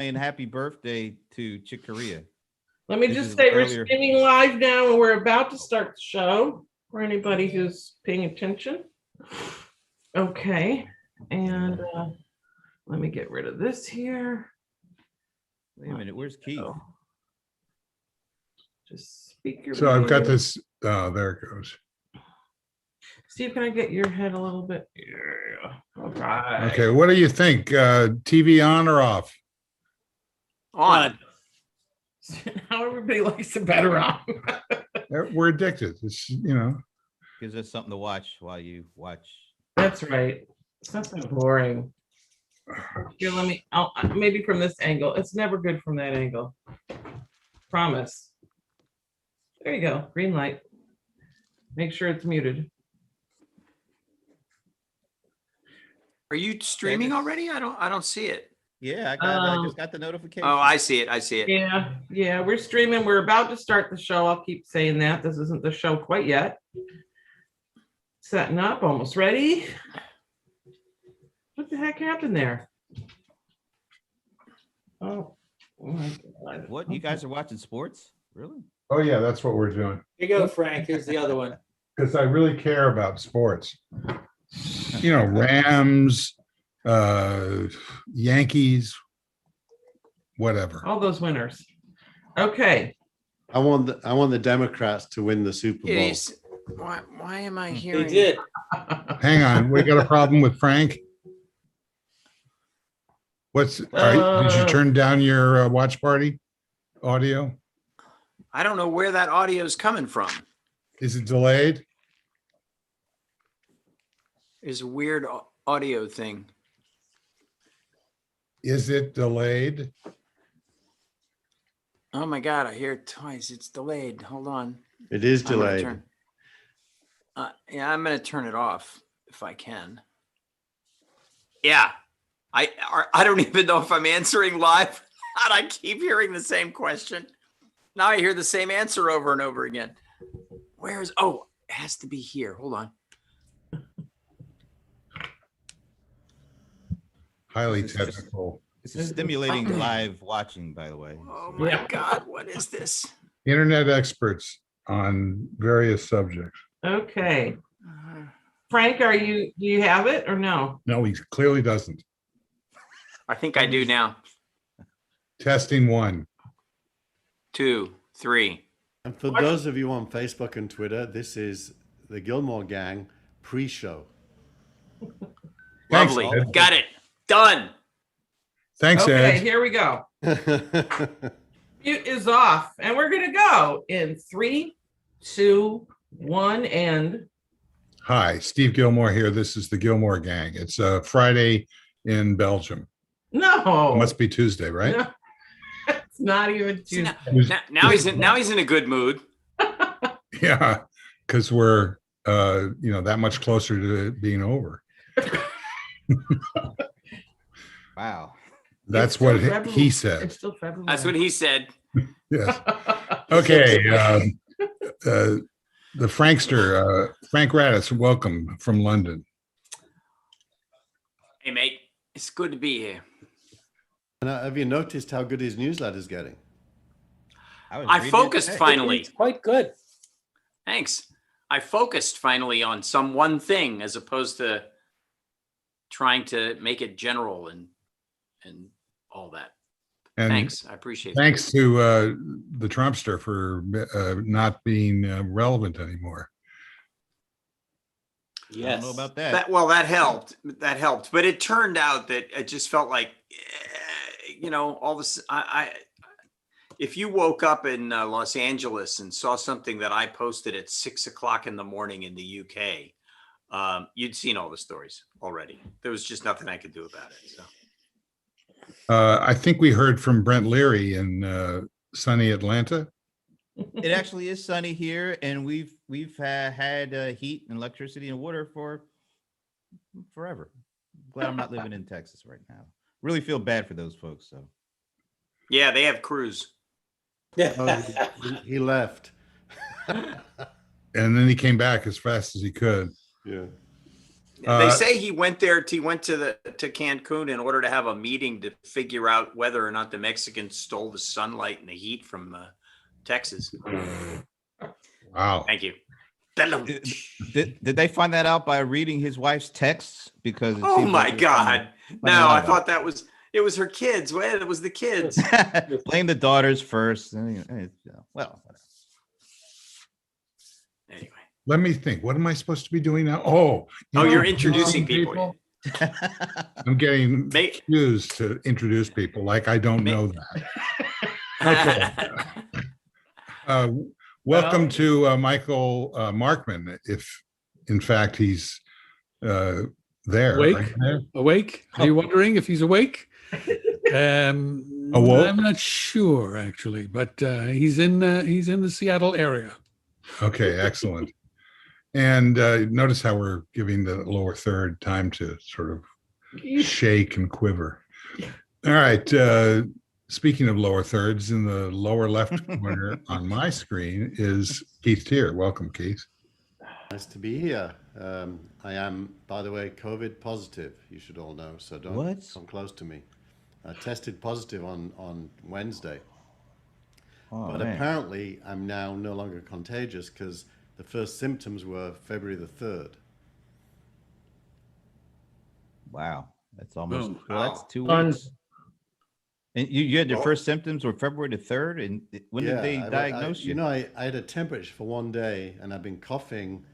saying happy birthday to Chick Corea. Let me just say we're streaming live now and we're about to start the show for anybody who's paying attention. Okay, and let me get rid of this here. Wait a minute, where's Keith? Just speak your. So I've got this. Oh, there it goes. Steve, can I get your head a little bit? Yeah. All right. Okay, what do you think? TV on or off? On. How everybody likes it better on. We're addicted. It's, you know. Gives us something to watch while you watch. That's right. It's not that boring. Here, let me. Maybe from this angle. It's never good from that angle. Promise. There you go. Green light. Make sure it's muted. Are you streaming already? I don't see it. Yeah, I just got the notification. Oh, I see it. Yeah, we're streaming. We're about to start the show. I'll keep saying that. This isn't the show quite yet. Setting up, almost ready. What the heck happened there? Oh my God. What? You guys are watching sports? Really? Oh yeah, that's what we're doing. Here you go, Frank. Here's the other one. Because I really care about sports. You know, Rams, Yankees, whatever. All those winners. Okay. I want the Democrats to win the Super Bowl. Jeez. Why am I hearing? They did. Hang on, we got a problem with Frank. Did you turn down your watch party audio? I don't know where that audio is coming from. Is it delayed? There's a weird audio thing. Is it delayed? Oh my God, I hear it twice. It's delayed. Hold on. It is I'm gonna delayed. turn- yeah, I'm going to turn it off if I can. Yeah. I don't even know if I'm answering live. And I keep hearing the same question. Now I hear the same answer over and over again. Oh, it has to be here. Hold on. Highly This is just- technical. This is stimulating live watching, by the way. Oh my Yeah. God, what is this? Internet experts on various subjects. Okay. Frank, do you have it or no? No, he clearly doesn't. I think I do now. Testing 1. 2, 3. And for those of you on Facebook and Twitter, this is the Gilmore Gang pre-show. Thanks, Lovely. Ed. Got it. Done. Thanks, Okay, Ed. here we go. Mute is off, and we're gonna go in 3, 2, 1, and Hi, Steve Gilmore here. This is the Gilmore Gang. It's Friday in Belgium. no. It must be Tuesday, right? No. It's not even See, Tuesday. now he's in a good mood. Yeah, because we're that much closer to being over. Wow. That's It's still what February. he It's said. still February. That's what he said. Yes. Okay. The Frankster, Frank Radis, welcome from London. Hey, mate. It's good to be here. And have you noticed how good his newsletter is getting? was I reading it focused today. finally. It's quite good. Thanks. I focused finally on some one thing as opposed to trying to make it general and all that. And Thanks. I appreciate that. thanks to the Trumpster for not being relevant anymore. I don't Yes. know about that. That helped. That helped. But it turned out that it just felt like, all this. If you woke up in Los Angeles and saw something that I posted at 6 o'clock in the morning in the UK, you'd seen all the stories already. There was just nothing I could do about it. So. I think we heard from Brent Leary in sunny Atlanta. It actually is sunny here, and we've had heat and electricity and water for forever. Glad I'm not living in Texas right now. Really feel bad for those folks. So Yeah, they have crews. Oh, he left. And then he came back as fast as he could. Yeah. They say he went there. He went to Cancun in order to have a meeting to figure out whether or not the Mexicans stole the sunlight and the heat from Texas. Wow. Thank you. Did they find that out by reading his wife's texts? Because it Oh seems my like they were finding God! No, out I about thought it was her kids. Well, it was the kids. it. Blame the daughters first. Well, Anyway. Let me think. What am I supposed to be doing now? Oh, You're introducing people. I'm getting Make- used to introduce people like I don't know that. Okay. Welcome to Michael Markman, if in fact he's there. Awake? Are you there? Awake? Are you wondering if he's awake? Awoke? I'm not sure actually, but he's in the Seattle area. Okay, excellent. And notice how we're giving the lower third time to sort of shake and quiver. All right. Speaking of lower thirds, in the lower left corner on my screen is Keith Tier. Welcome, Keith. Nice to be here. I am, by the way, COVID positive. You should all know, so don't What? come close to me. I tested positive on Wednesday, oh, but man. apparently I'm now no longer contagious because the first symptoms were February the 3rd. Wow, that's almost Oh, well, that's wow. 2 Fun. weeks. And you had your Well- first symptoms were February the 3rd, and when did they diagnose you? You know, I had a temperature for one day, and I've been coughing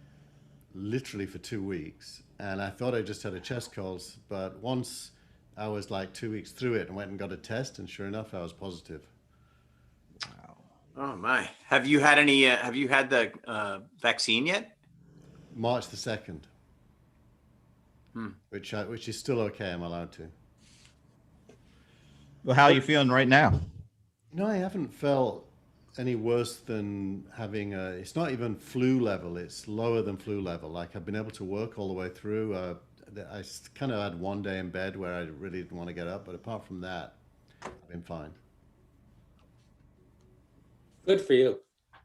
literally for 2 weeks, and I thought I just had a chest cold, but once I was like 2 weeks through it and went and got a test, and sure enough, I was positive. Oh my! Have you had any? Have you had the vaccine yet? March the 2nd, which is still okay. I'm allowed to. Well, how are you feeling right now? No, I haven't felt any worse than having a. It's not even flu level. It's lower than flu level. Like I've been able to work all the way through. I kind of had one day in bed where I really didn't want to get up, but apart from that, I've been fine. Good for you.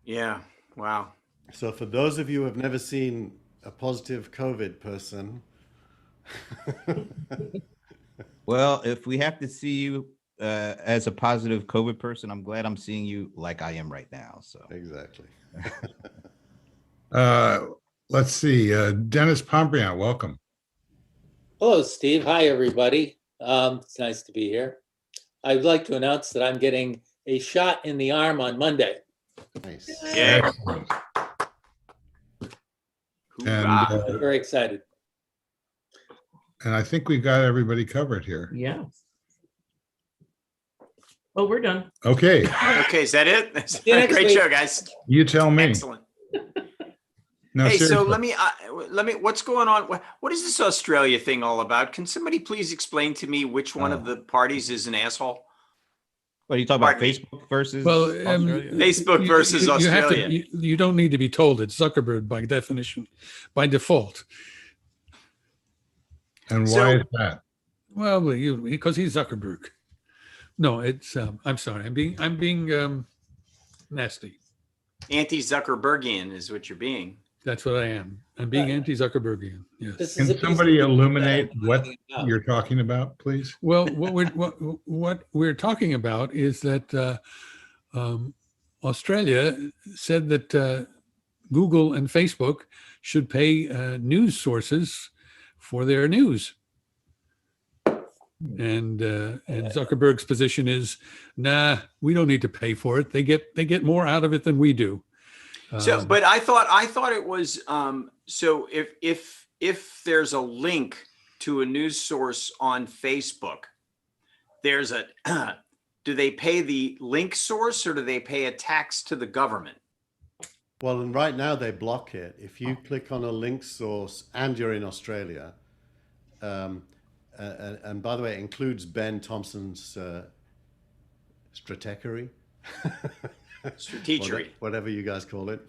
Yeah. Wow. So for those of you who have never seen a positive COVID person, Well, if we have to see you as a positive COVID person, I'm glad I'm seeing you like I am right now. So exactly. Let's see. Dennis Pombriant, welcome. Hello, Steve. Hi, everybody. It's nice to be here. I'd like to announce that I'm getting a shot in the arm on Monday. Nice. Yeah. Excellent. Hoorah. I'm very excited. And I think we've got everybody covered here. Yeah. Oh, we're done. Okay, Okay, is that it? you next Great week. show, guys. you tell me. Excellent. No, Hey, so seriously. let me. What's going on? What is this Australia thing all about? Can somebody please explain to me which one of the parties is an asshole? what are you talking about? Pardon me. Facebook versus Well, Australia? Facebook versus you have Australia. to, you don't need to be told. It's Zuckerberg by definition, by default. And So- why is that? Well, because he's Zuckerberg. No, it's. I'm sorry. I'm being nasty. Anti-Zuckerbergian is what you're being. That's what I am. I'm being Right. anti-Zuckerbergian. Yes. This Can is a piece of somebody news that illuminate I'm what talking about. you're talking about, please? Well, what we're talking about is that Australia said that Google and Facebook should pay news sources for their news, and Zuckerberg's position is, nah, we don't need to pay for it. They get more out of it than we do. So, but I thought it was so if there's a link to a news source on Facebook, there's a do they pay the link source or do they pay a tax to the government? Well, and right now they block it. If you click on a link source and you're in Australia, and by the way, it includes Ben Thompson's stratechery. Strategery. Whatever you guys call it.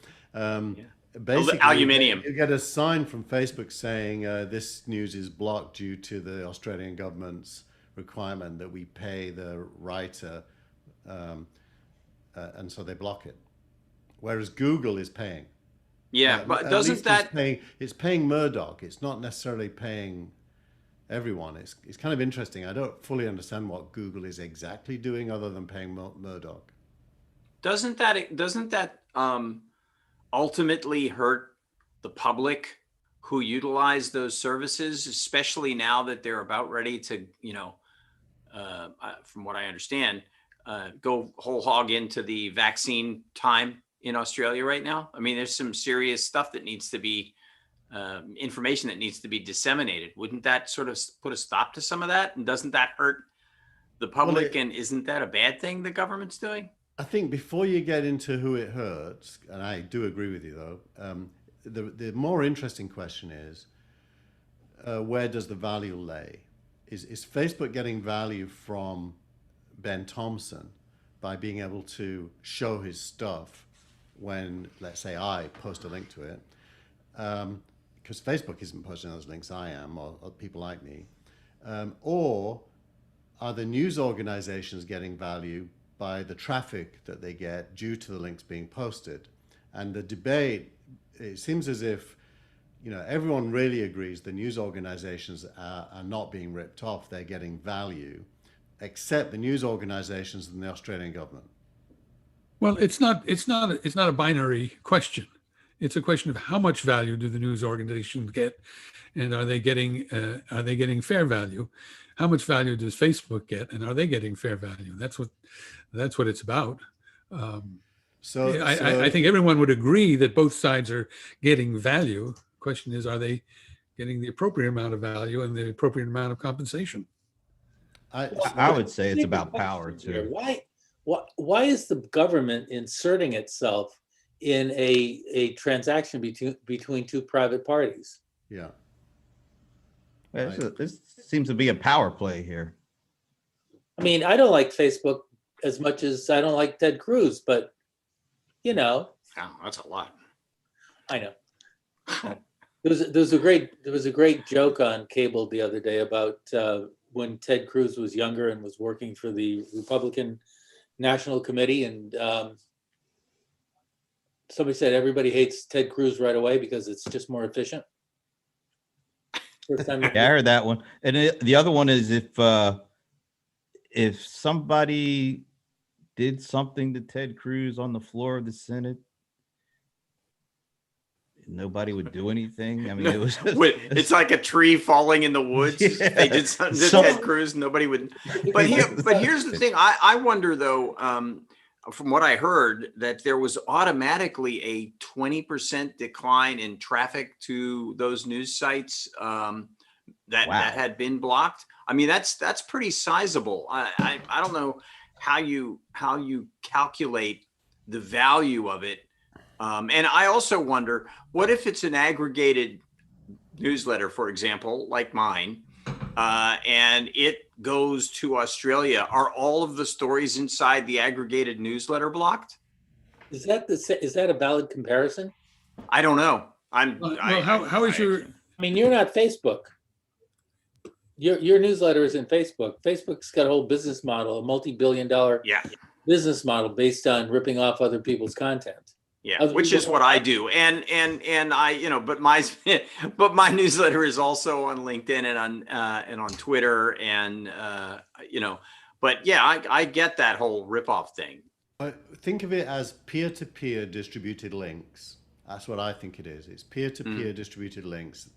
Basically, Aluminium. you get a sign from Facebook saying this news is blocked due to the Australian government's requirement that we pay the writer, and so they block it. Whereas Google is paying. Yeah, but At doesn't least that, it's paying Murdoch. It's not necessarily paying everyone. It's kind of interesting. I don't fully understand what Google is exactly doing other than paying Murdoch. doesn't that ultimately hurt the public who utilize those services, especially now that they're about ready to, from what I understand, go whole hog into the vaccine time in Australia right now? I mean, there's some serious stuff that needs to be information that needs to be disseminated. Wouldn't that sort of put a stop to some of that? And doesn't that hurt the public? And isn't that a bad thing the government's doing? I think before you get into who it hurts, and I do agree with you though, the more interesting question is where does the value lay? Is Facebook getting value from Ben Thompson by being able to show his stuff when, let's say, I post a link to it? Because Facebook isn't posting those links, I am, or people like me. Or are the news organizations getting value by the traffic that they get due to the links being posted? And the debate, it seems as if, everyone really agrees the news organizations are not being ripped off, they're getting value, except the news organizations and the Australian government. Well, it's not a binary question. It's a question of how much value do the news organizations get, and are they getting fair value? How much value does Facebook get, and are they getting fair value? That's what it's about. I think everyone would agree that both sides are getting value. The question is, are they getting the appropriate amount of value and the appropriate amount of compensation? I would say it's about power too. Why is the government inserting itself in a transaction between two private parties? Yeah. This seems to be a power play here. I mean, I don't like Facebook as much as I don't like Ted Cruz, but Oh, that's a lot. I know. There was a great joke on cable the other day about when Ted Cruz was younger and was working for the Republican National Committee, and somebody said everybody hates Ted Cruz right away because it's just more efficient. First time. Yeah, I heard that one. And the other one is if somebody did something to Ted Cruz on the floor of the Senate, nobody would do anything. I mean, it was It's like a tree falling in the woods. Yeah. They did something to Ted Cruz, nobody would. But here's the thing. I wonder though, from what I heard, that there was automatically a 20% decline in traffic to those news sites that had been blocked. I mean, that's pretty sizable. I don't know how you calculate the value of it. And I also wonder, what if it's an aggregated newsletter, for example, like mine, and it goes to Australia? Are all of the stories inside the aggregated newsletter blocked? Is that a valid comparison? I don't know. How is your? I mean, you're not Facebook. Your newsletter is in Facebook. Facebook's got a whole business model, a multi-billion-dollar business model based on ripping off other people's content. Yeah, which is what I do, and I, but my newsletter is also on LinkedIn and on Twitter, and but yeah, I get that whole ripoff thing. Think of it as peer-to-peer distributed links. That's what I think it is. It's peer-to-peer distributed links.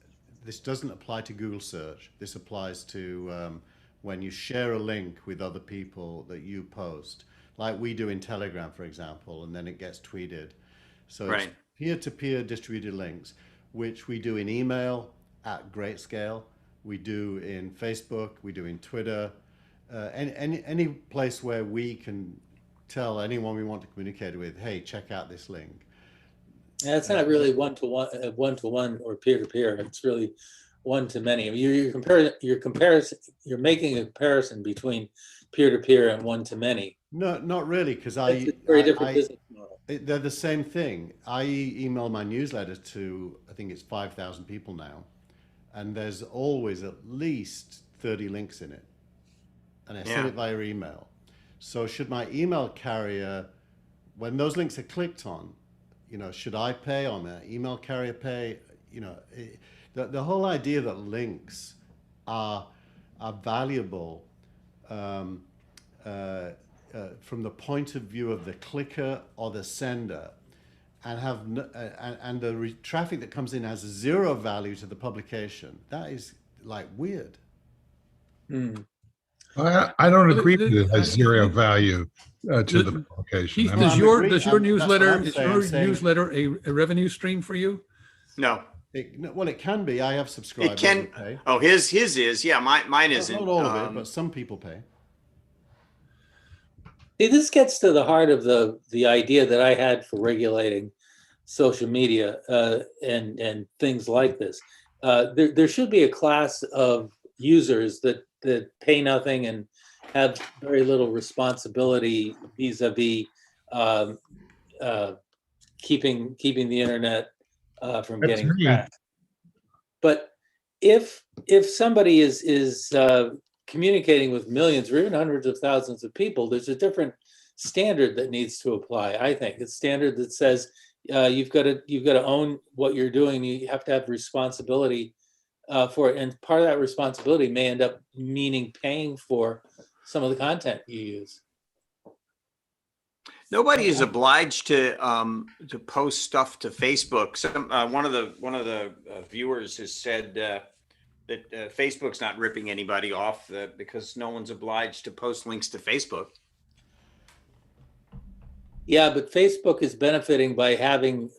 This doesn't apply to Google search. This applies to when you share a link with other people that you post, like we do in Telegram, for example, and then it gets tweeted. So it's peer-to-peer distributed links, which we do in email at great scale. We do in Facebook. We do in Twitter. Any place where we can tell anyone we want to communicate with, hey, check out this link. That's not really one-to-one or peer-to-peer. It's really one-to-many. I mean, you're making a comparison between peer-to-peer and one-to-many. No, not really, because It's a very different business model. They're the same thing. I email my newsletter to, I think it's 5,000 people now, and there's always at least 30 links in it, and I send it via email. So should my email carrier, when those links are clicked on, you know, should I pay on my email carrier pay? You know, the whole idea that links are valuable um, from the point of view of the clicker or the sender, and have and the traffic that comes in has zero value to the publication. That is like weird. I don't Well, agree that it has zero value to the the- publication. Keith, I No, mean, does your that's what newsletter, I'm saying. I'm saying a revenue stream for you? No, well, it can be. I have subscribers it can. who pay. Oh, his is. Yeah, mine isn't. Not all of it, but some people pay. See, this gets to the heart of the idea that I had for regulating social media and things like this. There should be a class of users that pay nothing and have very little responsibility vis-a-vis keeping the internet from That's getting me. crashed. But if somebody is communicating with millions or even hundreds of thousands of people, there's a different standard that needs to apply. I think it's standard that says you've got to own what you're doing. You have to have responsibility for it, and part of that responsibility may end up meaning paying for some of the content you use. Nobody is obliged to post stuff to Facebook. Some one of the viewers has said that Facebook's not ripping anybody off because no one's obliged to post links to Facebook. Yeah, but Facebook is benefiting by having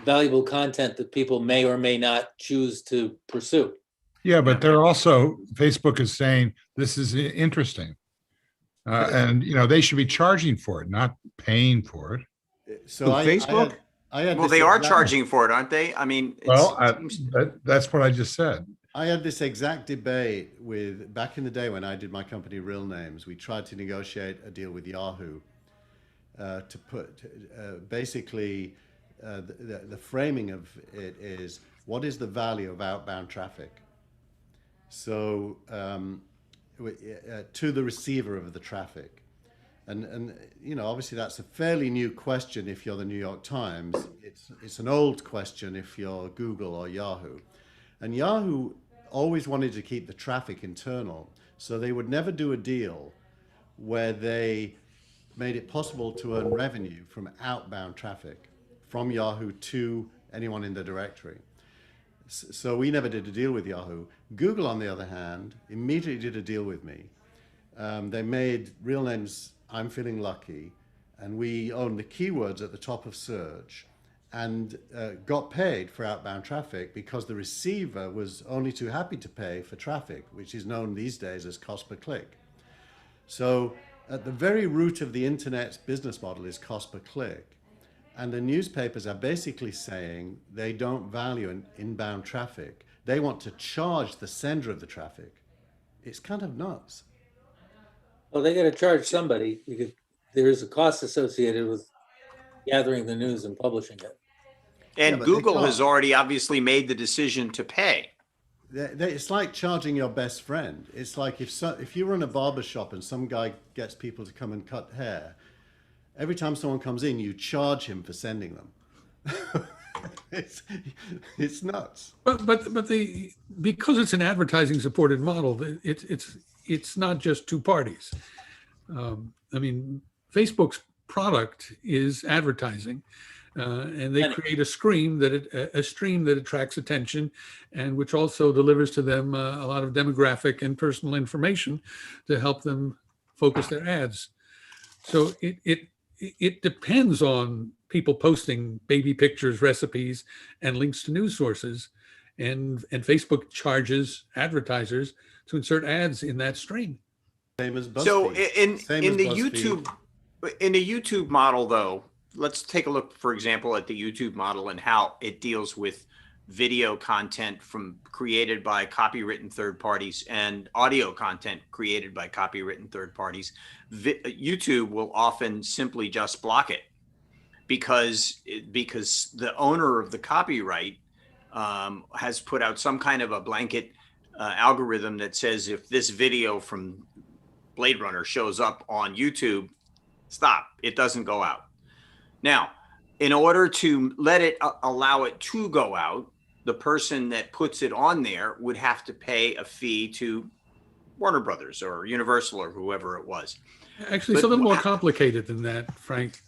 valuable content that people may or may not choose to pursue. yeah, but they're also, Facebook is saying this is interesting. And, you know, they should be charging for it, not paying for it. So Who, I Facebook? I had Well, this they are exact- charging for it, aren't they? I mean, Well, seems- that's what I just said. I had this exact debate with back in the day when I did my company Real Names. We tried to negotiate a deal with Yahoo to put basically the framing of it is what is the value of outbound traffic? So to the receiver of the traffic. And you know, obviously that's a fairly new question if you're the New York Times. It's an old question if you're Google or Yahoo. And Yahoo always wanted to keep the traffic internal, so they would never do a deal where they made it possible to earn revenue from outbound traffic from Yahoo to anyone in the directory. So we never did a deal with Yahoo. Google, on the other hand, immediately did a deal with me. They made Real Names I'm Feeling Lucky, and we owned the keywords at the top of search and got paid for outbound traffic because the receiver was only too happy to pay for traffic, which is known these days as cost per click. So at the very root of the internet's business model is cost per click. And the newspapers are basically saying they don't value inbound traffic. They want to charge the sender of the traffic. It's kind of nuts. Well, they got to charge somebody because there's a cost associated with gathering the news and publishing it. and but they Google has can't. already obviously made the decision to pay. It's like charging your best friend. It's like if you run a barber shop and some guy gets people to come and cut hair, every time someone comes in, you charge him for sending them. it's nuts. But because it's an advertising supported model, it's not just two parties. I mean, Facebook's product is advertising, and they create a stream that attracts attention, and which also delivers to them a lot of demographic and personal information to help them focus their ads. So it depends on people posting baby pictures, recipes, and links to news sources, and Facebook charges advertisers to insert ads in that stream. Same as BuzzFeed. So Same in as the BuzzFeed. YouTube model, though, let's take a look, for example, at the YouTube model and how it deals with video content created by copywritten third parties and audio content created by copywritten third parties. YouTube will often simply just block it because the owner of the copyright has put out some kind of a blanket algorithm that says if this video from Blade Runner shows up on YouTube, stop, it doesn't go out. Now, in order to let it allow it to go out, the person that puts it on there would have to pay a fee to Warner Brothers or Universal or whoever it was. Actually, it's a But little more wha- complicated than that, Frank.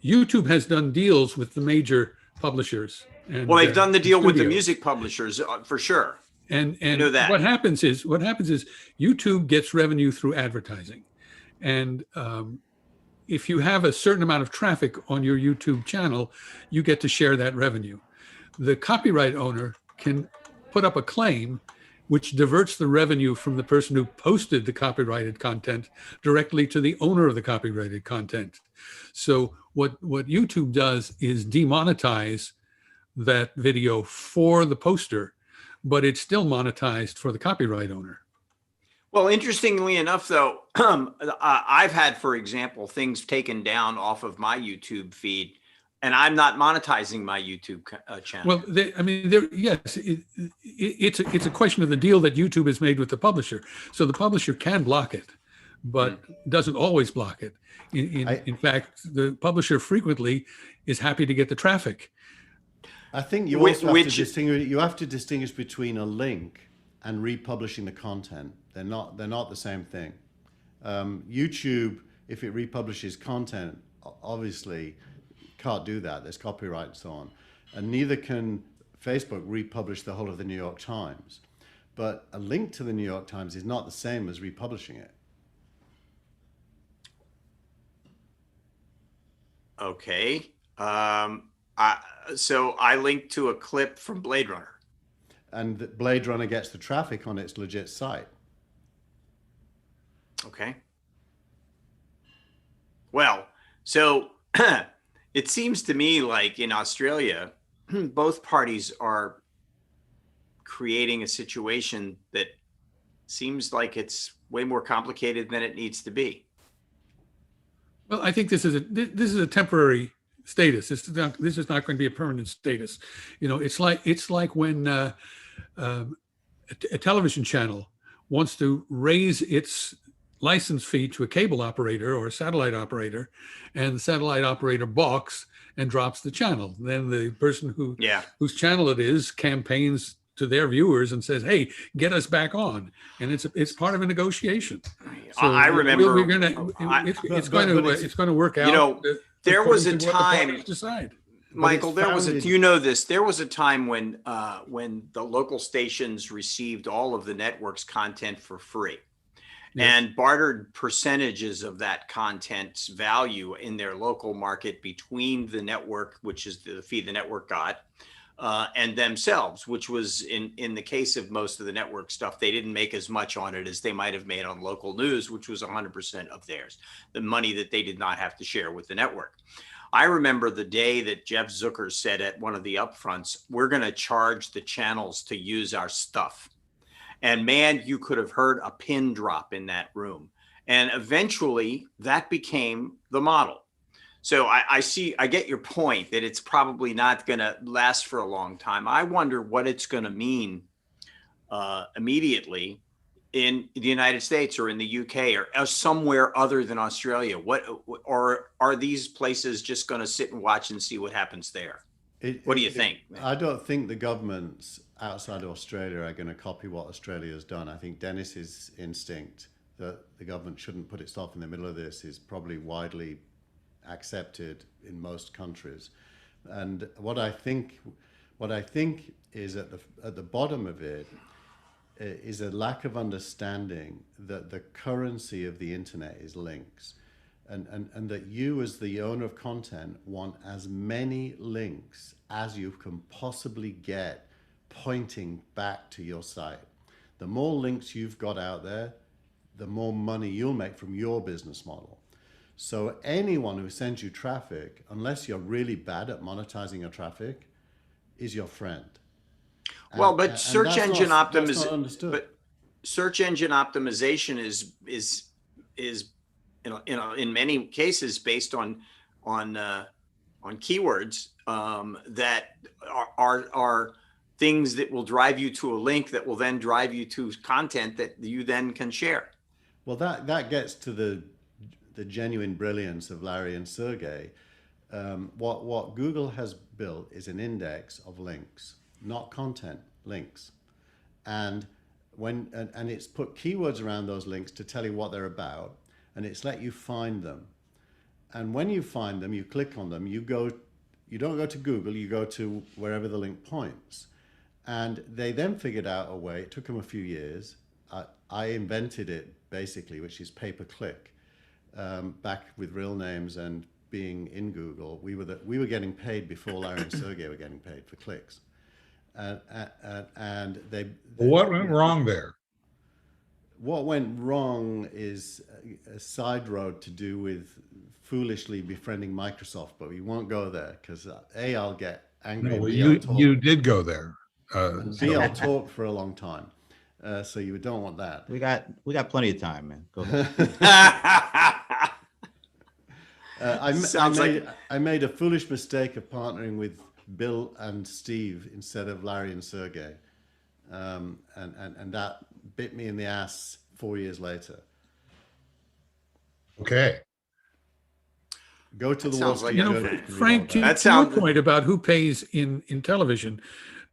YouTube has done deals with the major publishers and Well, they've done the deal with the studios. music publishers for sure. And know that. what happens is YouTube gets revenue through advertising, and if you have a certain amount of traffic on your YouTube channel, you get to share that revenue. The copyright owner can put up a claim which diverts the revenue from the person who posted the copyrighted content directly to the owner of the copyrighted content. So what YouTube does is demonetize that video for the poster, but it's still monetized for the copyright owner. Well, interestingly enough, though, I've had, for example, things taken down off of my YouTube feed, and I'm not monetizing my YouTube channel. Well, yes, it's a question of the deal that YouTube has made with the publisher. So the publisher can block it, but doesn't always block it. In fact, the publisher frequently is happy to get the traffic. I think you also have to distinguish between a link and republishing the content. They're not the same thing. YouTube, if it republishes content, obviously can't do that. There's copyright and so on. And neither can Facebook republish the whole of the New York Times. But a link to the New York Times is not the same as republishing it. Okay. So I linked to a clip from Blade Runner. And Blade Runner gets the traffic on its legit site. Okay. Well, so it seems to me like in Australia, both parties are creating a situation that seems like it's way more complicated than it needs to be. Well, I think this is a temporary status. This is not going to be a permanent status. You know, it's like when a television channel wants to raise its license fee to a cable operator or a satellite operator, and the satellite operator balks and drops the channel. Then the person whose channel it is campaigns to their viewers and says, "Hey, get us back on," and it's part of a negotiation. So I remember it's going to work out. You know, there was a according to what the time. parties decide. Michael, there was a time when the local stations received all of the network's content for free. Yes. And bartered percentages of that content's value in their local market between the network, which is the fee the network got, and themselves, which was in the case of most of the network stuff, they didn't make as much on it as they might have made on local news, which was 100% of theirs, the money that they did not have to share with the network. I remember the day that Jeff Zucker said at one of the upfronts, "We're going to charge the channels to use our stuff." And man, you could have heard a pin drop in that room. And eventually that became the model. So I get your point that it's probably not going to last for a long time. I wonder what it's going to mean immediately in the United States or in the UK or somewhere other than Australia. Or are these places just going to sit and watch and see what happens there? What do you think? I don't think the governments outside of Australia are going to copy what Australia has done. I think Dennis's instinct that the government shouldn't put itself in the middle of this is probably widely accepted in most countries. And what I think is at the bottom of it is a lack of understanding that the currency of the internet is links. And that you as the owner of content want as many links as you can possibly get pointing back to your site. The more links you've got out there, the more money you'll make from your business model. So anyone who sends you traffic, unless you're really bad at monetizing your traffic, is your friend. Well, but search engine optimization, but search engine optimization is in many cases based on keywords that are things that will drive you to a link that will then drive you to content that you then can share. Well, that gets to the genuine brilliance of Larry and Sergey. What Google has built is an index of links, not content, links. And and it's put keywords around those links to tell you what they're about, and it's let you find them. And when you find them, you click on them, you don't go to Google, you go to wherever the link points. And they then figured out a way, it took them a few years. I invented it basically, which is pay-per-click, back with real names and being in Google. We were getting paid before Larry and Sergey were getting paid for clicks. And they What went wrong there? What went wrong is a side road to do with foolishly befriending Microsoft, but we won't go there because I'll get angry. No, and well, B, I'll talk, you did go there. and B, I'll talk for a long time. So you don't want that. We got plenty of time, man. Go ahead. I made a foolish mistake of partnering with Bill and Steve instead of Larry and Sergey, and that bit me in the ass 4 years later. Okay. Go to the sounds Wall like Street You a Journal. know, You can read Frank, all to, about it. to your sounds- point about who pays in television,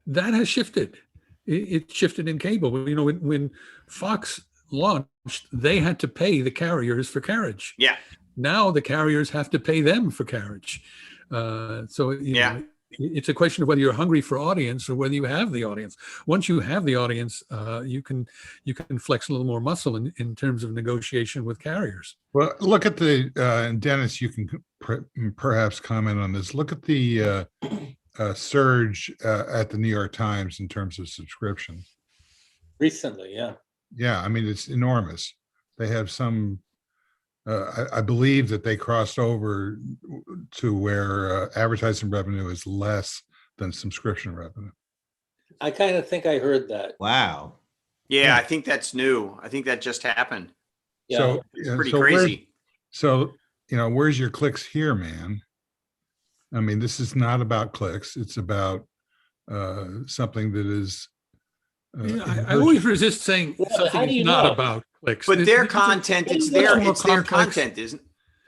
that has shifted. It shifted in cable. You know, when Fox launched, they had to pay the carriers for carriage. Yeah. Now the carriers have to pay them for carriage. So you Yeah. know, it's a question of whether you're hungry for audience or whether you have the audience. Once you have the audience, you can flex a little more muscle in terms of negotiation with carriers. Well, look at the, and Dennis, you can perhaps comment on this. Look at the surge at the New York Times in terms of subscriptions. Recently, yeah. Yeah, I mean, it's enormous. They have some, I believe that they crossed over to where advertising revenue is less than subscription revenue. I kind of think I heard that. Wow. Yeah, I think that's new. I think that just happened. Yeah. So It's yeah, pretty so where's- crazy. So, you know, where's your clicks here, man? I mean, this is not about clicks. It's about something that is. I always resist saying Yeah, but how something do is you not know? about clicks. But This- their this is a- content, it's it's much their, more it's their complex. content, isn't?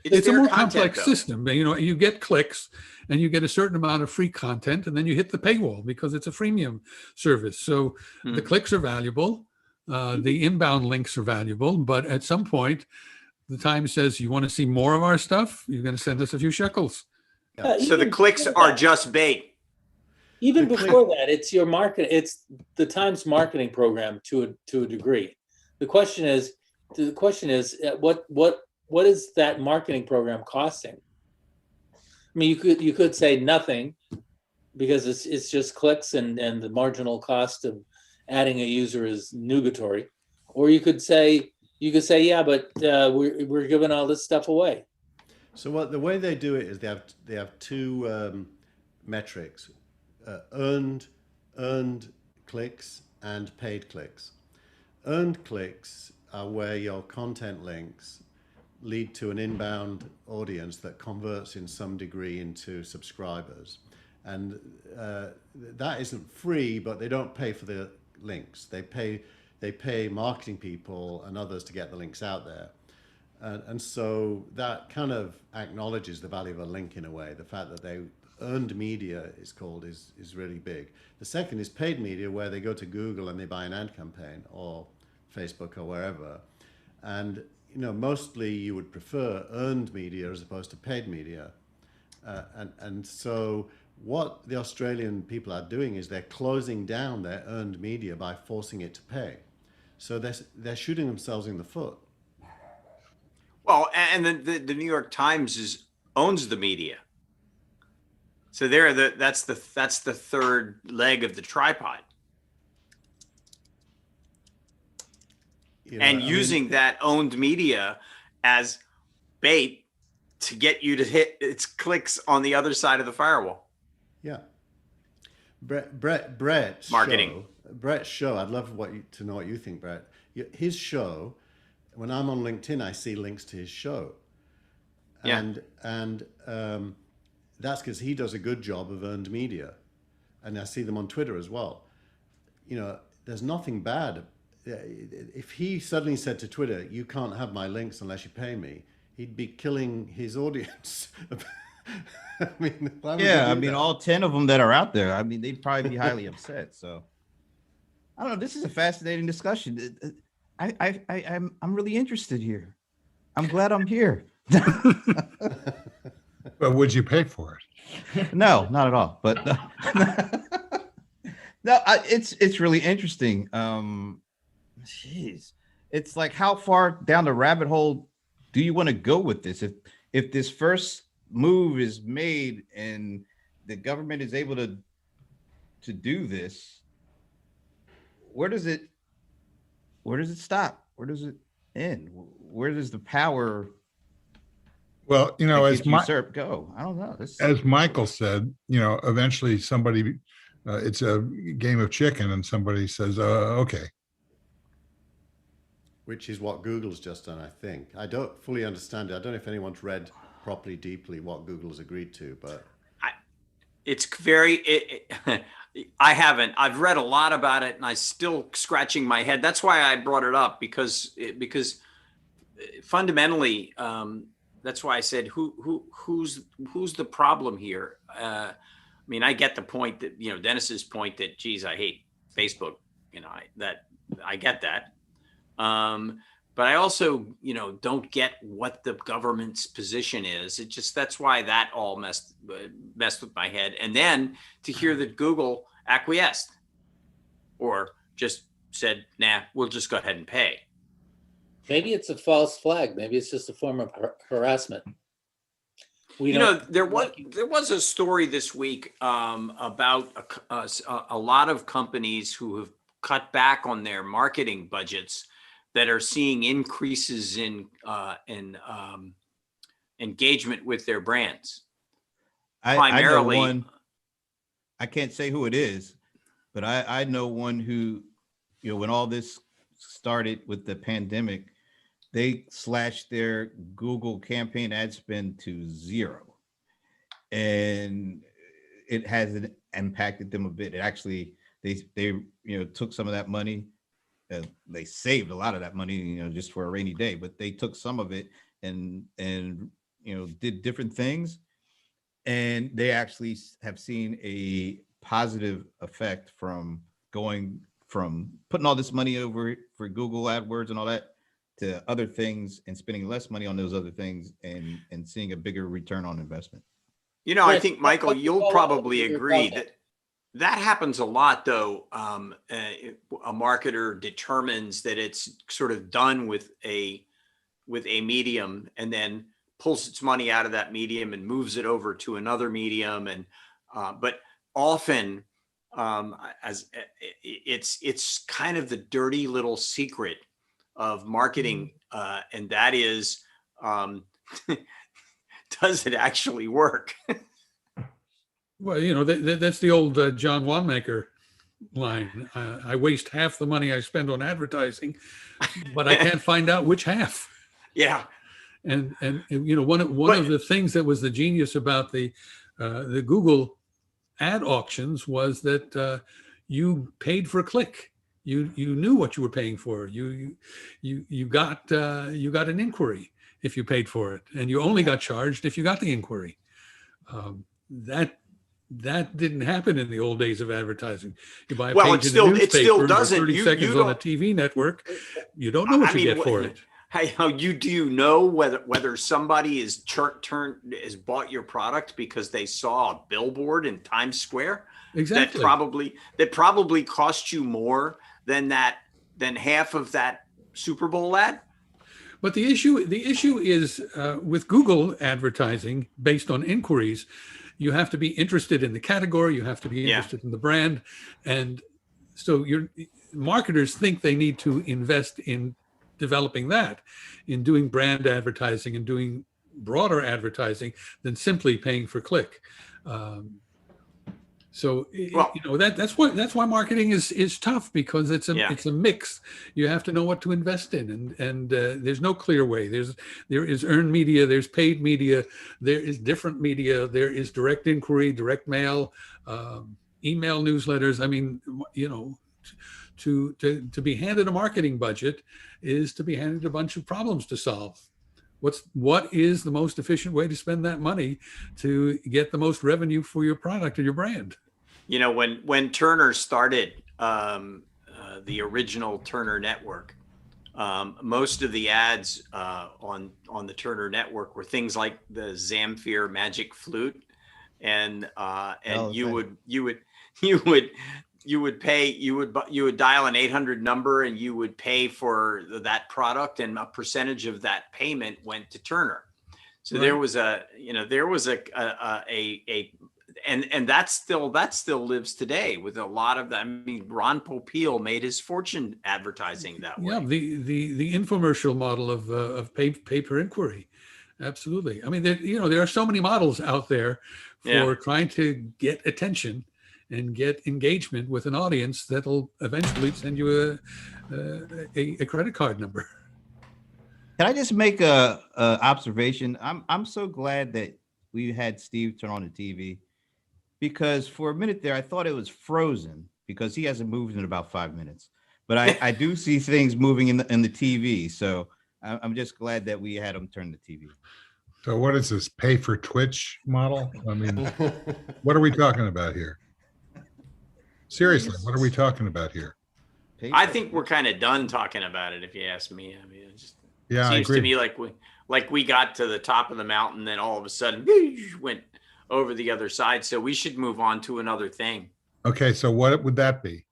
It's a their more content, complex though. system. You know, you get clicks and you get a certain amount of free content, and then you hit the paywall because it's a freemium service. So the Hmm. clicks are valuable, the inbound links are valuable, but at some point, the Times says, "You want to see more of our stuff? You're going to send us a few shekels." So the Even clicks before are that- just bait. even the click- before that, it's your market. It's the Times marketing program to a degree. The question is, what is that marketing program costing? I mean, you could say nothing because it's just clicks and the marginal cost of adding a user is nugatory, or you could say yeah, but we're giving all this stuff away. So the way they do it is they have two metrics: earned clicks and paid clicks. Earned clicks are where your content links lead to an inbound audience that converts in some degree into subscribers, and that isn't free, but they don't pay for the links. They pay marketing people and others to get the links out there. And so that kind of acknowledges the value of a link in a way. The fact that they earned media is called is really big. The second is paid media, where they go to Google and they buy an ad campaign or Facebook or wherever. And you know, mostly you would prefer earned media as opposed to paid media. And so what the Australian people are doing is they're closing down their earned media by forcing it to pay. So they're shooting themselves in the foot. Well, and the New York Times owns the media. So that's the third leg of the tripod. You know, And I mean, using that owned media as bait to get you to hit its clicks on the other side of the firewall. yeah. Brett's Marketing. Brett's show. I'd love to know what you think, Brett. His show. When I'm on LinkedIn, I see links to his show, Yeah. and that's because he does a good job of earned media, and I see them on Twitter as well. You know, there's nothing bad. If he suddenly said to Twitter, "You can't have my links unless you pay me," he'd be killing his audience I mean, why would they Yeah, I do mean, that? all 10 of them that are out there, I mean, they'd probably be highly upset. So I don't know. This is a fascinating discussion. I'm really interested here. I'm glad I'm here. But would you pay for it? No, not at all. But no, it's really interesting. Jeez, it's like how far down the rabbit hole do you want to go with this? If this first move is made and the government is able to do this, where does it stop? Where does it end? Where does the power Well, that as gets usurped go? I don't know. as Michael said, eventually somebody, it's a game of chicken, and somebody says, "Okay." Which is what Google's just done, I think. I don't fully understand it. I don't know if anyone's read properly deeply what Google's agreed to, but It's very, I haven't. I've read a lot about it, and I still scratching my head. That's why I brought it up, because fundamentally, that's why I said who's the problem here. I mean, I get the point that Dennis's point that, geez, I hate Facebook. I get that. But I also, don't get what the government's position is. It just, that's why that all messed with my head. And then to hear that Google acquiesced or just said, nah, we'll just go ahead and pay. Maybe it's a false flag. Maybe it's just a form of harassment. There was a story this week about a lot of companies who have cut back on their marketing budgets that are seeing increases in engagement with their brands. I know one. I can't say who it is, but I know one who, when all this started with the pandemic, they slashed their Google campaign ad spend to 0, and it hasn't impacted them a bit. It actually, they took some of that money. They saved a lot of that money, just for a rainy day, but they took some of it and did different things. And they actually have seen a positive effect from going from putting all this money over for Google AdWords and all that to other things and spending less money on those other things and seeing a bigger return on investment. I think, Michael, you'll probably agree that happens a lot, though. A marketer determines that it's sort of done with a medium and then pulls its money out of that medium and moves it over to another medium. And but often, as it's kind of the dirty little secret of marketing, and that is, does it actually work? Well, that's the old John Wanamaker line. I waste half the money I spend on advertising, but I can't find out which half. Yeah. And one of the things that was the genius about the Google ad auctions was that you paid for a click. You knew what you were paying for. You got an inquiry if you paid for it, and you only got charged if you got the inquiry. That didn't happen in the old days of advertising. You buy a page in a newspaper, it still doesn't. 30 seconds on a TV network. You don't know what you get for it. How do you know whether somebody is bought your product because they saw a billboard in Times Square? Exactly. That probably cost you more than half of that Super Bowl ad. But the issue is with Google advertising based on inquiries, you have to be interested in the category, you have to be interested in the brand, and so your marketers think they need to invest in developing that, in doing brand advertising and doing broader advertising than simply paying for click. That's why marketing is tough, because it's a mix. You have to know what to invest in, and there's no clear way. There is earned media, there's paid media, there is different media, there is direct inquiry, direct mail, email newsletters. I mean, to be handed a marketing budget is to be handed a bunch of problems to solve. what is the most efficient way to spend that money to get the most revenue for your product or your brand. You know, when Turner started the original Turner network, most of the ads on the Turner network were things like the Zamfir Magic Flute, and you would dial an 800 number and you would pay for that product, and a percentage of that payment went to Turner. So there was and that still lives today with a lot of that. I mean, Ron Popeil made his fortune advertising that way. Yeah, the infomercial model of pay per inquiry. Absolutely. I mean, there are so many models out there for trying to get attention and get engagement with an audience that'll eventually send you a credit card number. Can I just make a observation? I'm so glad that we had Steve turn on the TV, because for a minute there I thought it was frozen because he hasn't moved in about 5 minutes. But I do see things moving in the TV, so I'm just glad that we had him turn the TV. So what is this, pay for Twitch model? I mean, what are we talking about here? Seriously, what are we talking about here? I think we're kind of done talking about it, if you ask me. I mean, it just seems to me like we got to the top of the mountain, then all of a sudden went over the other side. So we should move on to another thing. Okay, so what would that be?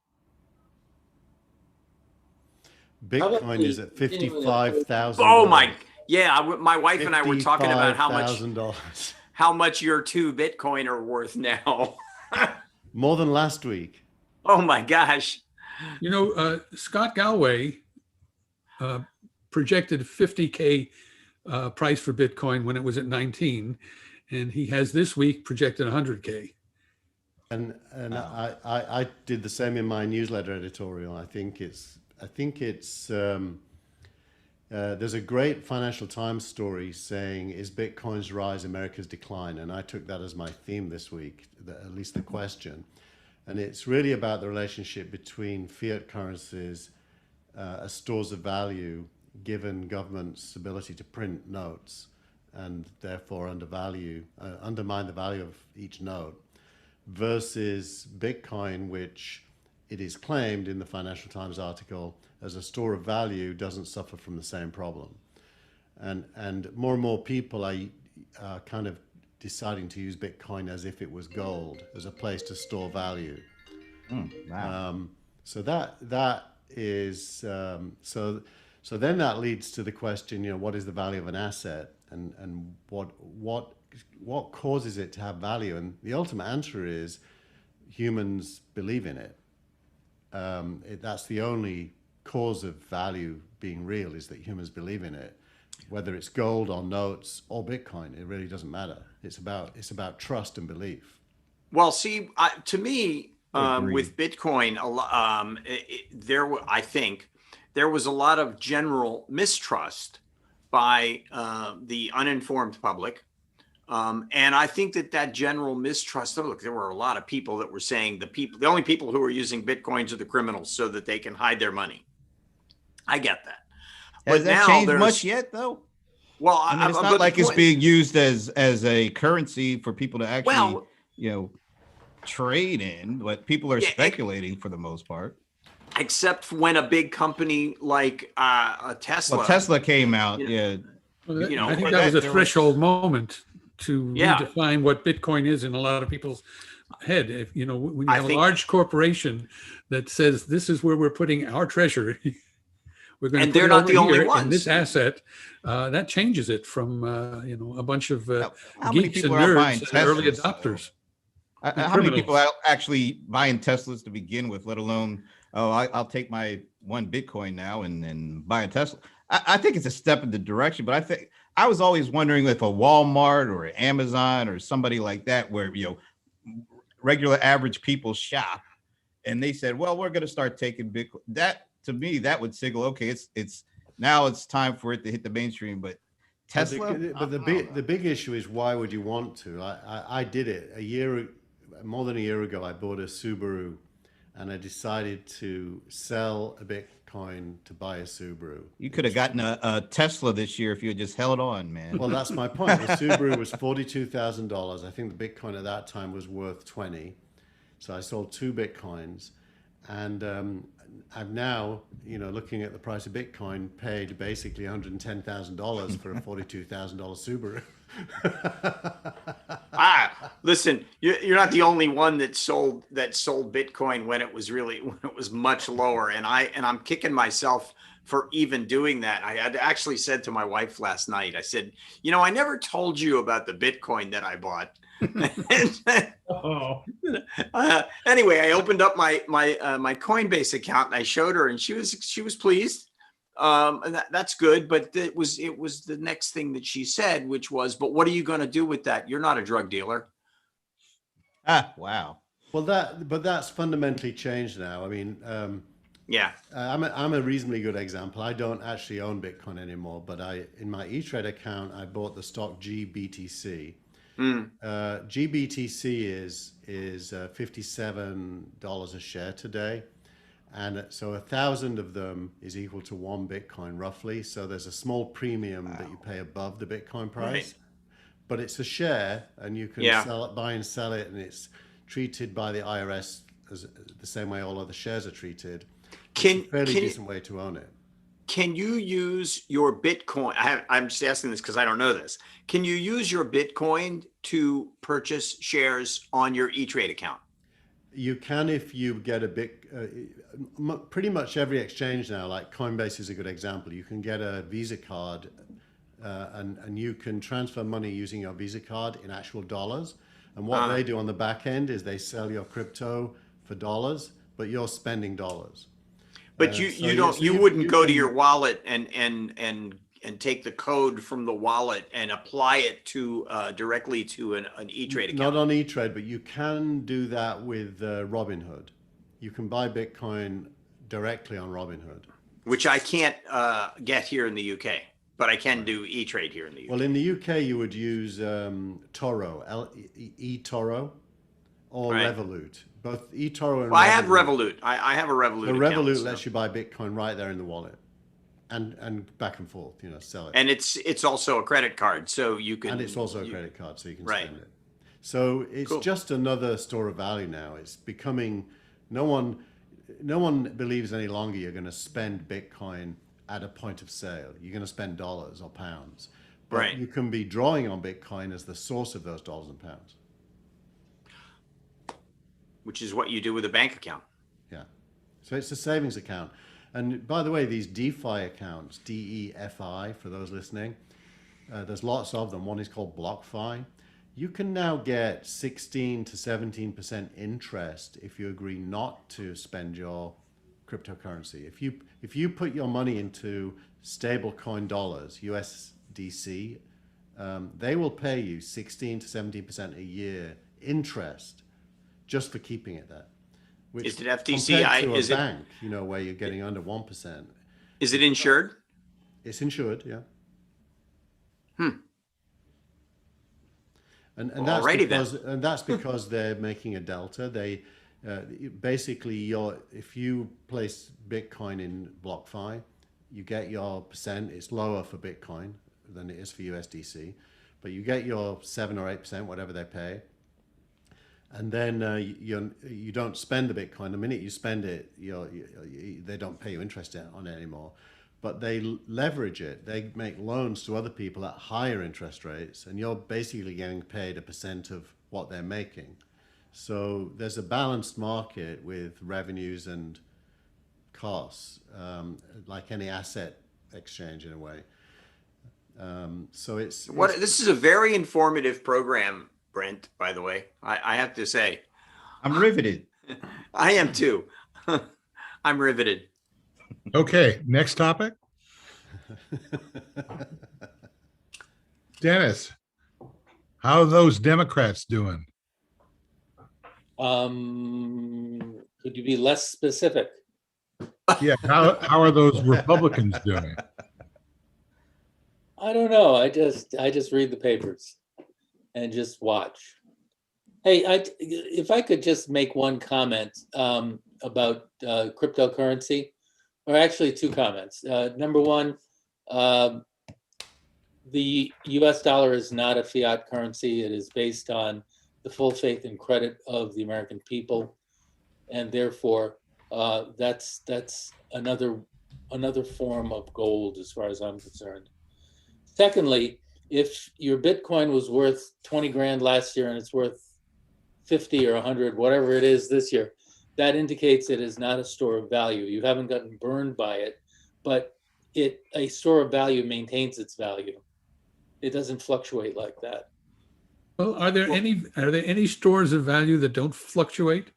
Bitcoin is at $55,000. Oh my, yeah. My wife and I were talking about how much your 2 Bitcoin are worth now. More than last week. Oh my gosh. You know, Scott Galway projected 50K price for Bitcoin when it was at 19, and he has this week projected 100K. And I did the same in my newsletter editorial. I think it's there's a great Financial Times story saying, is Bitcoin's rise America's decline? And I took that as my theme this week, at least the question. And it's really about the relationship between fiat currencies as stores of value, given government's ability to print notes and therefore undermine the value of each note, versus Bitcoin, which it is claimed in the Financial Times article as a store of value, doesn't suffer from the same problem. And more people are kind of deciding to use Bitcoin as if it was gold, as a place to store value. Wow. So that is so then that leads to the question, what is the value of an asset, and what causes it to have value? And the ultimate answer is humans believe in it. That's the only cause of value being real, is that humans believe in it. Whether it's gold or notes or Bitcoin, it really doesn't matter. It's about trust and belief. Well, see, to me, with Bitcoin, I think there was a lot of general mistrust by the uninformed public. And I think that general mistrust, look, there were a lot of people that were saying the only people who are using Bitcoins are the criminals so that they can hide their money. I get that. Has that changed much yet, though? Well, I mean, it's not like it's being used as a currency for people to actually, trade in, but people are speculating for the most part. Except when a big company like Tesla. Well, Tesla came out, Well, I think that was a threshold moment to redefine what Bitcoin is in a lot of people's head. If when you have a large corporation that says this is where we're putting our treasury, we're going to put it over here in this asset, that changes it from a bunch of geeks and nerds and early adopters. How many people are actually buying Teslas to begin with, let alone, I'll take my 1 Bitcoin now and buy a Tesla. I think it's a step in the direction, but I was always wondering if a Walmart or Amazon or somebody like that, where regular average people shop, and they said, well, we're going to start taking Bitcoin. That, to me, that would signal, okay, it's now it's time for it to hit the mainstream. But Tesla, but the big issue is, why would you want to? I did it more than a year ago. I bought a Subaru, and I decided to sell a Bitcoin Bitcoin to buy a Subaru. You could have gotten a Tesla this year if you had just held on, man. Well, that's my point. The Subaru was $42,000. I think the Bitcoin at that time was worth 20. So I sold 2 Bitcoins, and I've now, looking at the price of Bitcoin, paid basically $110,000 for a $42,000 Subaru. Listen, you're not the only one that sold Bitcoin when it was much lower, and I'm kicking myself for even doing that. I had actually said to my wife last night, I said, I never told you about the Bitcoin that I bought. Oh, Anyway, I opened up my Coinbase account and I showed her, and she was pleased. And that's good, but it was the next thing that she said, which was, "But what are you going to do with that? You're not a drug dealer." Wow. Well, that's fundamentally changed now. I mean, Yeah. I'm a reasonably good example. I don't actually own Bitcoin anymore, but in my E-Trade account, I bought the stock GBTC. GBTC is $57 a share today, and so 1,000 of them is equal to 1 Bitcoin roughly. So there's a small premium that you pay above the Bitcoin price, Right. but it's a share, and you can buy and sell it, and it's treated by the IRS as the same way all other shares are treated. It's a fairly decent way to own it. Can you use your Bitcoin? I'm just asking this because I don't know this. Can you use your Bitcoin to purchase shares on your E-Trade account? You can if you get a big, pretty much every exchange now, like Coinbase is a good example. You can get a Visa card and you can transfer money using your Visa card in actual dollars. And what they do on the back end is they sell your crypto for dollars, but you're spending dollars. But you wouldn't go to your wallet and take the code from the wallet and apply it to directly to an E-Trade account. Not on E-Trade, but you can do that with Robinhood. You can buy Bitcoin directly on Robinhood, which I can't get here in the UK, but I can do E-Trade here in the UK. Well, in the UK, you would use Toro, eToro, or Revolut. Both eToro and I have Revolut. I have a Revolut. The Revolut lets you buy Bitcoin right there in the wallet, and back and forth, sell it. And it's also a credit card, so you can. And it's also a credit card, so you can spend it. So it's just another store of value now. It's becoming no one believes any longer you're going to spend Bitcoin at a point of sale. You're going to spend dollars or pounds, but you can be drawing on Bitcoin as the source of those dollars and pounds. Which is what you do with a bank account. Yeah. So it's a savings account. And by the way, these DeFi accounts, DEFI, for those listening, there's lots of them. One is called BlockFi. You can now get 16 to 17% interest if you agree not to spend your cryptocurrency. If you put your money into stablecoin dollars, USDC, they will pay you 16 to 17% a year interest just for keeping it there. Which is it FTC? Is a bank, where you're getting under 1%. Is it insured? It's insured, yeah. And that's because they're making a delta. They basically if you place Bitcoin in BlockFi, you get your percent. It's lower for Bitcoin than it is for USDC, but you get your 7 or 8%, whatever they pay. And then you don't spend the Bitcoin. The minute you spend it, they don't pay you interest on it anymore. But they leverage it. They make loans to other people at higher interest rates, and you're basically getting paid a percent of what they're making. So there's a balanced market with revenues and costs, like any asset exchange in a way. So this is a very informative program, Brent, by the way. I have to say. I'm riveted. I am too. I'm riveted. Okay, next topic. Dennis, how are those Democrats doing? Could you be less specific? Yeah, how are those Republicans doing? I don't know. I just read the papers and just watch. Hey, if I could just make one comment about cryptocurrency. or actually two comments. Number one, the US dollar is not a fiat currency. It is based on the full faith and credit of the American people. And therefore, that's another form of gold as far as I'm concerned. Secondly, if your Bitcoin was worth 20 grand last year and it's worth 50 or 100, whatever it is this year, that indicates it is not a store of value. You haven't gotten burned by it, but a store of value maintains its value. It doesn't fluctuate like that. Well, are there any stores of value that don't fluctuate?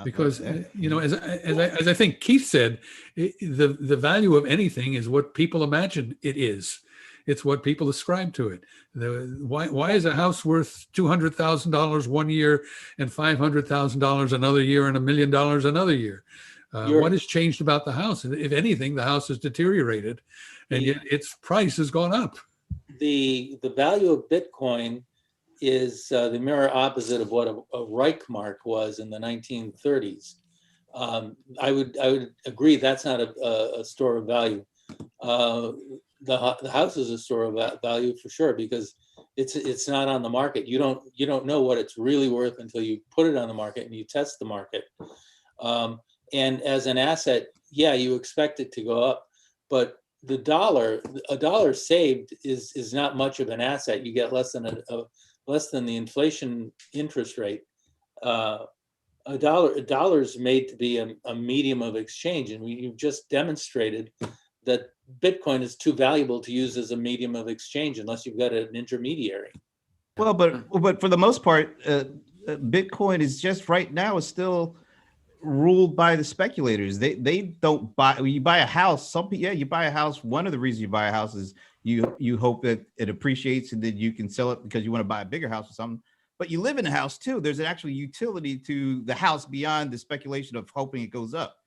Because as I think Keith said, the value of anything is what people imagine it is. It's what people ascribe to it. Why is a house worth $200,000 one year and $500,000 another year and $1 million another year? What has changed about the house? If anything, the house has deteriorated, and yet its price has gone up. The value of Bitcoin is the mirror opposite of what a Reichmark was in the 1930s. I would agree that's not a store of value. The house is a store of value for sure, because it's not on the market. You don't know what it's really worth until you put it on the market and you test the market. And as an asset, yeah, you expect it to go up, but a dollar saved is not much of an asset. You get less than the inflation interest rate. A dollar is made to be a medium of exchange, and you've just demonstrated that Bitcoin is too valuable to use as a medium of exchange unless you've got an intermediary. Well, but for the most part, Bitcoin is just right now is still ruled by the speculators. They don't buy. When you buy a house, you buy a house. One of the reasons you buy a house is you hope that it appreciates and that you can sell it because you want to buy a bigger house or something. But you live in a house too. There's an actual utility to the house beyond the speculation of hoping it goes up.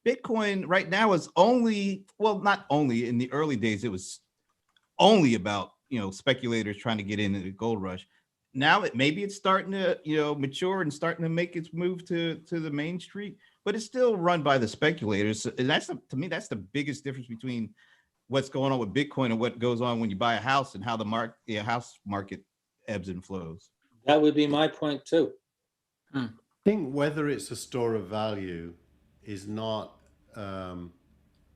Bitcoin right now is not only in the early days, it was only about, speculators trying to get into the gold rush. Now maybe it's starting to, mature and starting to make its move to the main street, but it's still run by the speculators. And to me, that's the biggest difference between what's going on with Bitcoin and what goes on when you buy a house and how the house market ebbs and flows. That would be my point too. I think whether it's a store of value is not,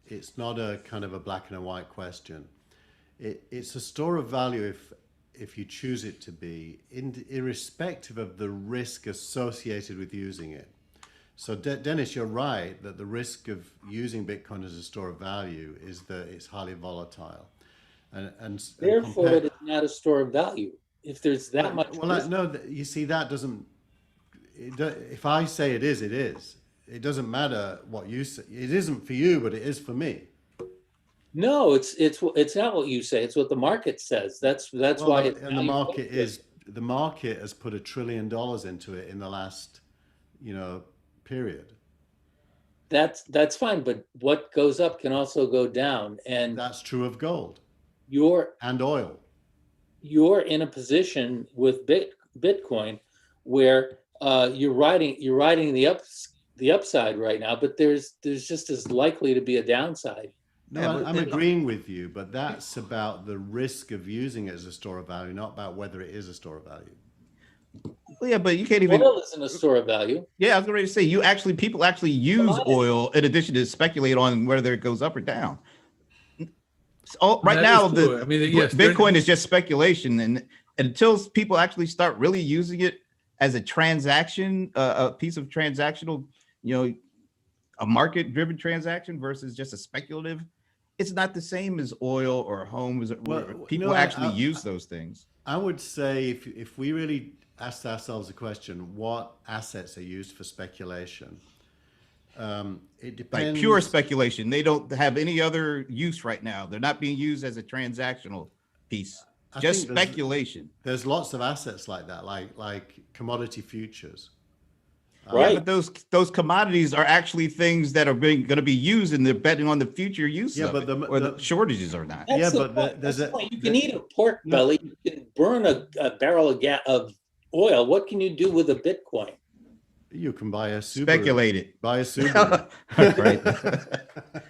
it's not a kind of a black and a white question. It's a store of value if you choose it to be, irrespective of the risk associated with using it. So Dennis, you're right that the risk of using Bitcoin as a store of value is that it's highly volatile. And therefore it is not a store of value. If there's that much risk. No, you see, that doesn't, if I say it is, it is. It doesn't matter what you say. It isn't for you, but it is for me. No, it's not what you say. It's what the market says. That's why it's. And the market has put $1 trillion into it in the last, period. That's fine, but what goes up can also go down, and that's true of gold. And oil. You're in a position with Bitcoin where you're riding the upside right now, but there's just as likely to be a downside. No, I'm agreeing with you, but that's about the risk of using it as a store of value, not about whether it is a store of value. Well, yeah, but you can't even. Oil isn't a store of value. Yeah, I was going to say people actually use oil in addition to speculate on whether it goes up or down. So right now, Bitcoin is just speculation, and until people actually start really using it as a transaction, a piece of transactional, a market-driven transaction versus just a speculative, it's not the same as oil or homes. People actually use those things. I would say if we really asked ourselves a question, what assets are used for speculation? It depends. Like pure speculation. They don't have any other use right now. They're not being used as a transactional piece. Just speculation. There's lots of assets like that, like commodity futures. Right. Yeah, but those commodities are actually things that are going to be used, and they're betting on the future use of it, or the shortages are not. You can eat a pork belly. You can burn a barrel of oil. What can you do with a Bitcoin? You can buy a Subaru. Speculate it. Buy a Subaru. Right.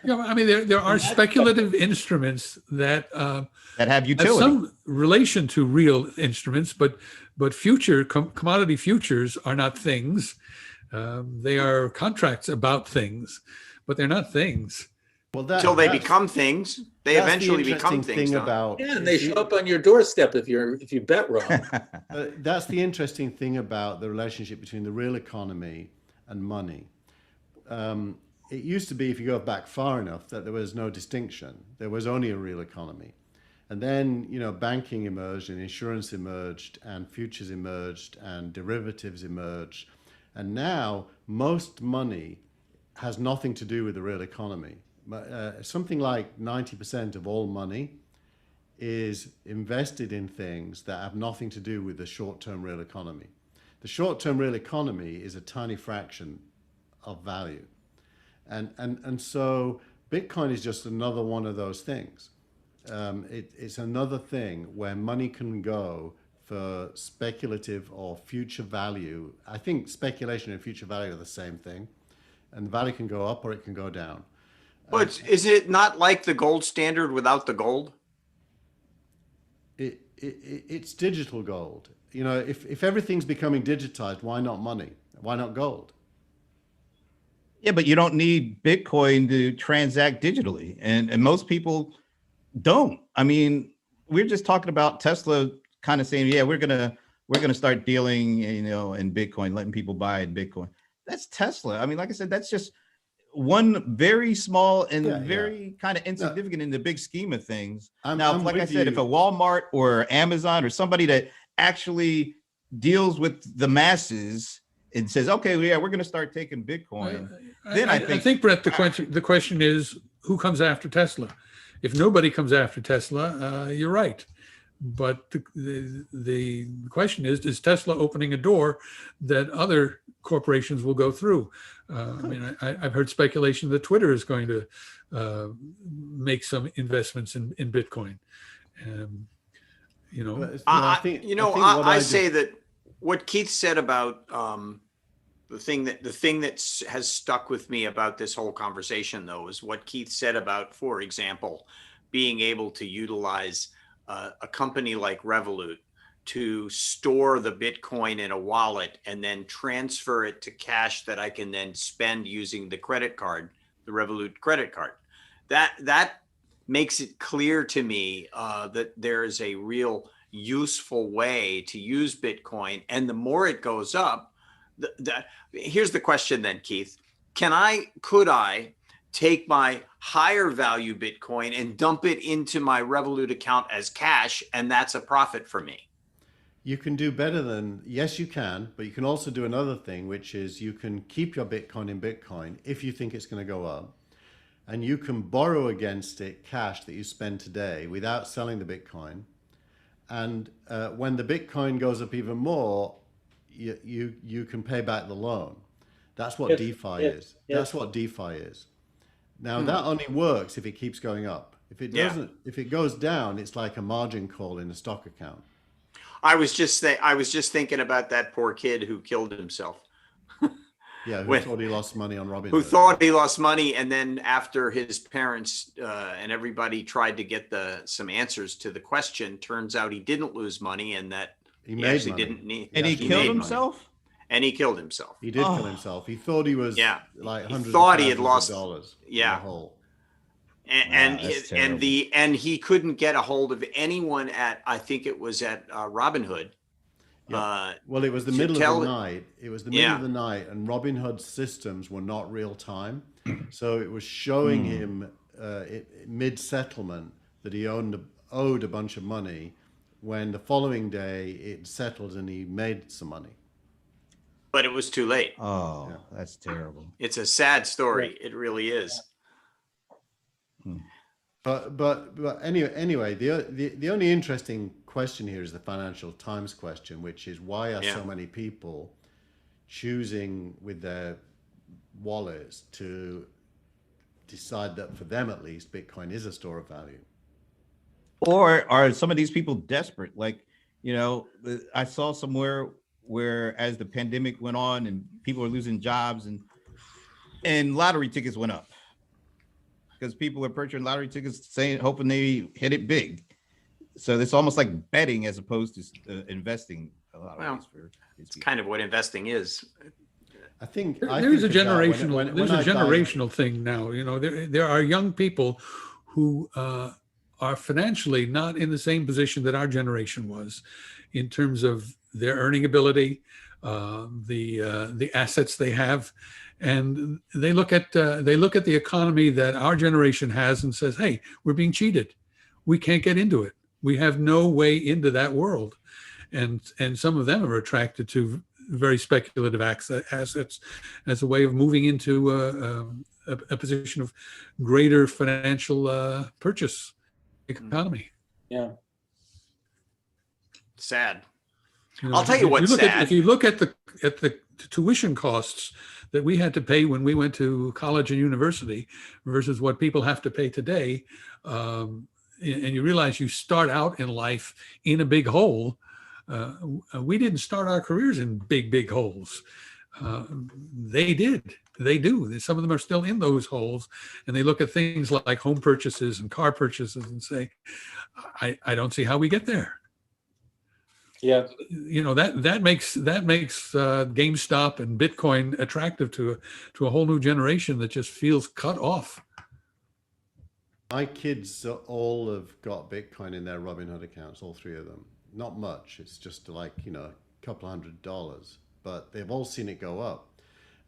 Yeah, I mean, there are speculative instruments that That have have utility. some relation to real instruments, but commodity futures are not things. They are contracts about things, but they're not things. Well, Until they that's- become things, they that's the eventually become interesting things. thing Don. about Yeah, and they show up on your doorstep if you bet wrong. That's the interesting thing about the relationship between the real economy and money. It used to be, if you go back far enough, that there was no distinction. There was only a real economy. And then, banking emerged and insurance emerged and futures emerged and derivatives emerged. And now most money has nothing to do with the real economy. Something like 90% of all money is invested in things that have nothing to do with the short-term real economy. The short-term real economy is a tiny fraction of value. And so Bitcoin is just another one of those things. It's another thing where money can go for speculative or future value. I think speculation and future value are the same thing. And the value can go up or it can go down. But is it not like the gold standard without the gold? It's digital gold. If everything's becoming digitized, why not money? Why not gold? Yeah, but you don't need Bitcoin to transact digitally. And most people don't. I mean, we're just talking about Tesla kind of saying, yeah, we're gonna start dealing, in Bitcoin, letting people buy in Bitcoin. That's Tesla. I mean, like I said, that's just one very small and very kind of insignificant in the big scheme of things. Like I said, if a Walmart or Amazon or somebody that actually deals with the masses and says, okay, yeah, we're going to start taking Bitcoin, then I think, Brett, the question is, who comes after Tesla? If nobody comes after Tesla, you're right. But the question is Tesla opening a door that other corporations will go through? I've heard speculation that Twitter is going to make some investments in Bitcoin. I say that what Keith said about the thing that has stuck with me about this whole conversation, though, is what Keith said about, for example, being able to utilize a company like Revolut to store the Bitcoin in a wallet and then transfer it to cash that I can then spend using the credit card, the Revolut credit card. That makes it clear to me that there is a real useful way to use Bitcoin. And the more it goes up, here's the question then, Keith. Could I take my higher value Bitcoin and dump it into my Revolut account as cash, and that's a profit for me? You can do better than, yes, you can, but you can also do another thing, which is you can keep your Bitcoin in Bitcoin if you think it's going to go up, and you can borrow against it cash that you spend today without selling the Bitcoin. And when the Bitcoin goes up even more, you can pay back the loan. That's what DeFi is. That's what DeFi is. Now that only works if it keeps going up. If it doesn't, if it goes down, it's like a margin call in a stock account. I was just thinking about that poor kid who killed himself. Yeah, who thought he lost money on Robinhood. Who thought he lost money, and then after his parents and everybody tried to get some answers to the question, turns out he didn't lose money, and that he actually money. didn't need. and he killed himself. And he killed himself. He did kill himself. He thought he was like hundreds thought of he had thousands lost of dollars. Yeah. In the hole. And he couldn't get a hold of anyone at, I think it was at Robinhood. Yeah. Well, it was the middle of the night. It was the middle of the night, and Robinhood's systems were not real time, so it was showing him mid-settlement that he owed a bunch of money. When the following day it settled and he made some money. But it was too late. Oh, that's terrible. It's a sad story. It really is. But anyway, the only interesting question here is the Financial Times question, which is why are so many people choosing with their wallets to decide that, for them at least, Bitcoin is a store of value? Or are some of these people desperate? Like, I saw somewhere where as the pandemic went on and people are losing jobs and lottery tickets went up because people are purchasing lottery tickets saying, hoping they hit it big. So it's almost like betting as opposed to investing a lot of Well, ways for these It's people. kind of what investing is. I think There's a think of that generational when there's a I buy- generational thing now. You know, there are young people who are financially not in the same position that our generation was, in terms of their earning ability, the assets they have, and they look at the economy that our generation has and says, "Hey, we're being cheated. We can't get into it. We have no way into that world," and some of them are attracted to very speculative assets as a way of moving into a position of greater financial purchase economy. Yeah. Sad. You know, I'll tell you what's sad. if you look at the tuition costs that we had to pay when we went to college and university versus what people have to pay today, and you realize you start out in life in a big hole. We didn't start our careers in big holes. They did. They do. Some of them are still in those holes, and they look at things like home purchases and car purchases and say, I don't see how we get there. Yeah. You know, that makes GameStop and Bitcoin attractive to a whole new generation that just feels cut off. My kids all have got Bitcoin in their Robinhood accounts, all three of them. Not much. It's just like, a couple $100, but they've all seen it go up.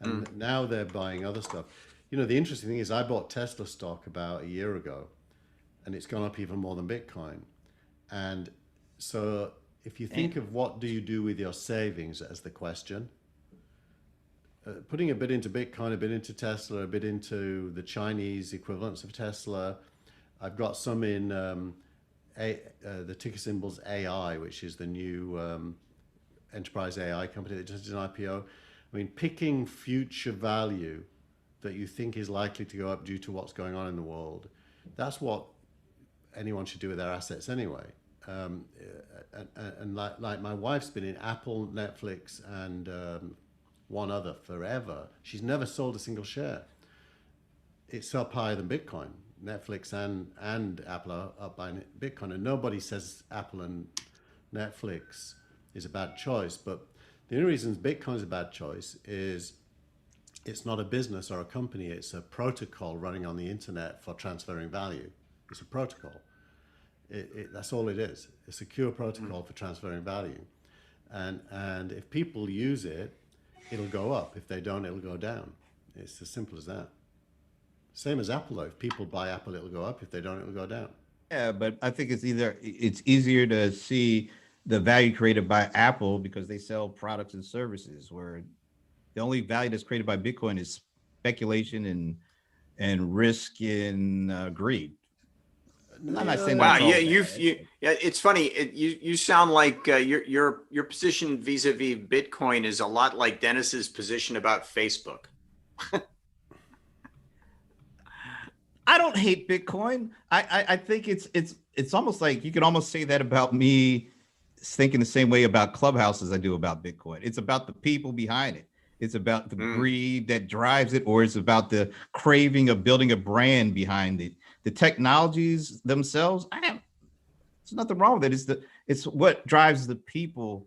And now they're buying other stuff. The interesting thing is I bought Tesla stock about a year ago, and it's gone up even more than Bitcoin. And so if you think of what do you do with your savings as the question, putting a bit into Bitcoin, a bit into Tesla, a bit into the Chinese equivalents of Tesla. I've got some in the ticker symbol's AI, which is the new enterprise AI company that just did an IPO. I mean, picking future value that you think is likely to go up due to what's going on in the world, that's what anyone should do with their assets anyway. And like my wife's been in Apple, Netflix, and one other forever. She's never sold a single share. It's up higher than Bitcoin. Netflix and Apple are up by Bitcoin, and nobody says Apple and Netflix is a bad choice. But the only reason Bitcoin is a bad choice is it's not a business or a company. It's a protocol running on the internet for transferring value. It's a protocol. That's all it is. A secure protocol for transferring value. And if people use it, it'll go up. If they don't, it'll go down. It's as simple as that. Same as Apple, though. If people buy Apple, it'll go up. If they don't, it'll go down. Yeah, but I think it's easier to see the value created by Apple because they sell products and services, where the only value that's created by Bitcoin is speculation and risk and greed. I'm not saying Wow, that's all yeah, bad. it's funny. You sound like your position vis-a-vis Bitcoin is a lot like Dennis's position about Facebook. I don't hate Bitcoin. I think it's almost like you could almost say that about me thinking the same way about Clubhouse as I do about Bitcoin. It's about the people behind it. It's about the greed that drives it, or it's about the craving of building a brand behind it. The technologies themselves, there's nothing wrong with it. It's what drives the people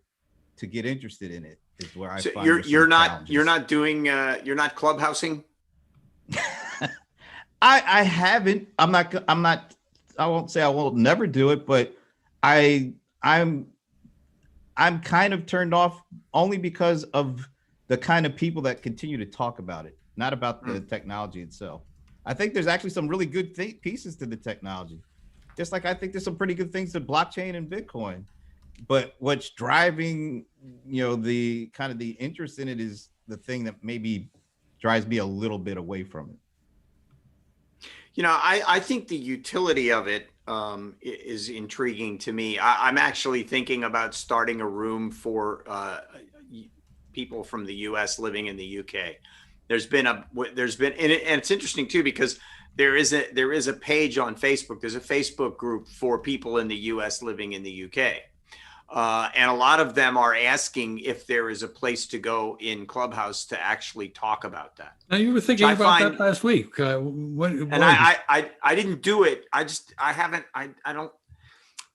to get interested in it is where I So find you're not clubhousing. I haven't. I'm not. I won't say I will never do it, but I'm kind of turned off only because of the kind of people that continue to talk about it, not about the technology itself. I think there's actually some really good pieces to the technology. Just like I think there's some pretty good things to blockchain and Bitcoin. But what's driving, the kind of the interest in it is the thing that maybe drives me a little bit away from it. I think the utility of it is intriguing to me. I'm actually thinking about starting a room for people from the U.S. living in the U.K. There's been, and it's interesting too, because there is a page on Facebook. There's a Facebook group for people in the U.S. living in the U.K. And a lot of them are asking if there is a place to go in Clubhouse to actually talk about that. Now, you were thinking I about find- that last week. And I didn't do it. I haven't, I don't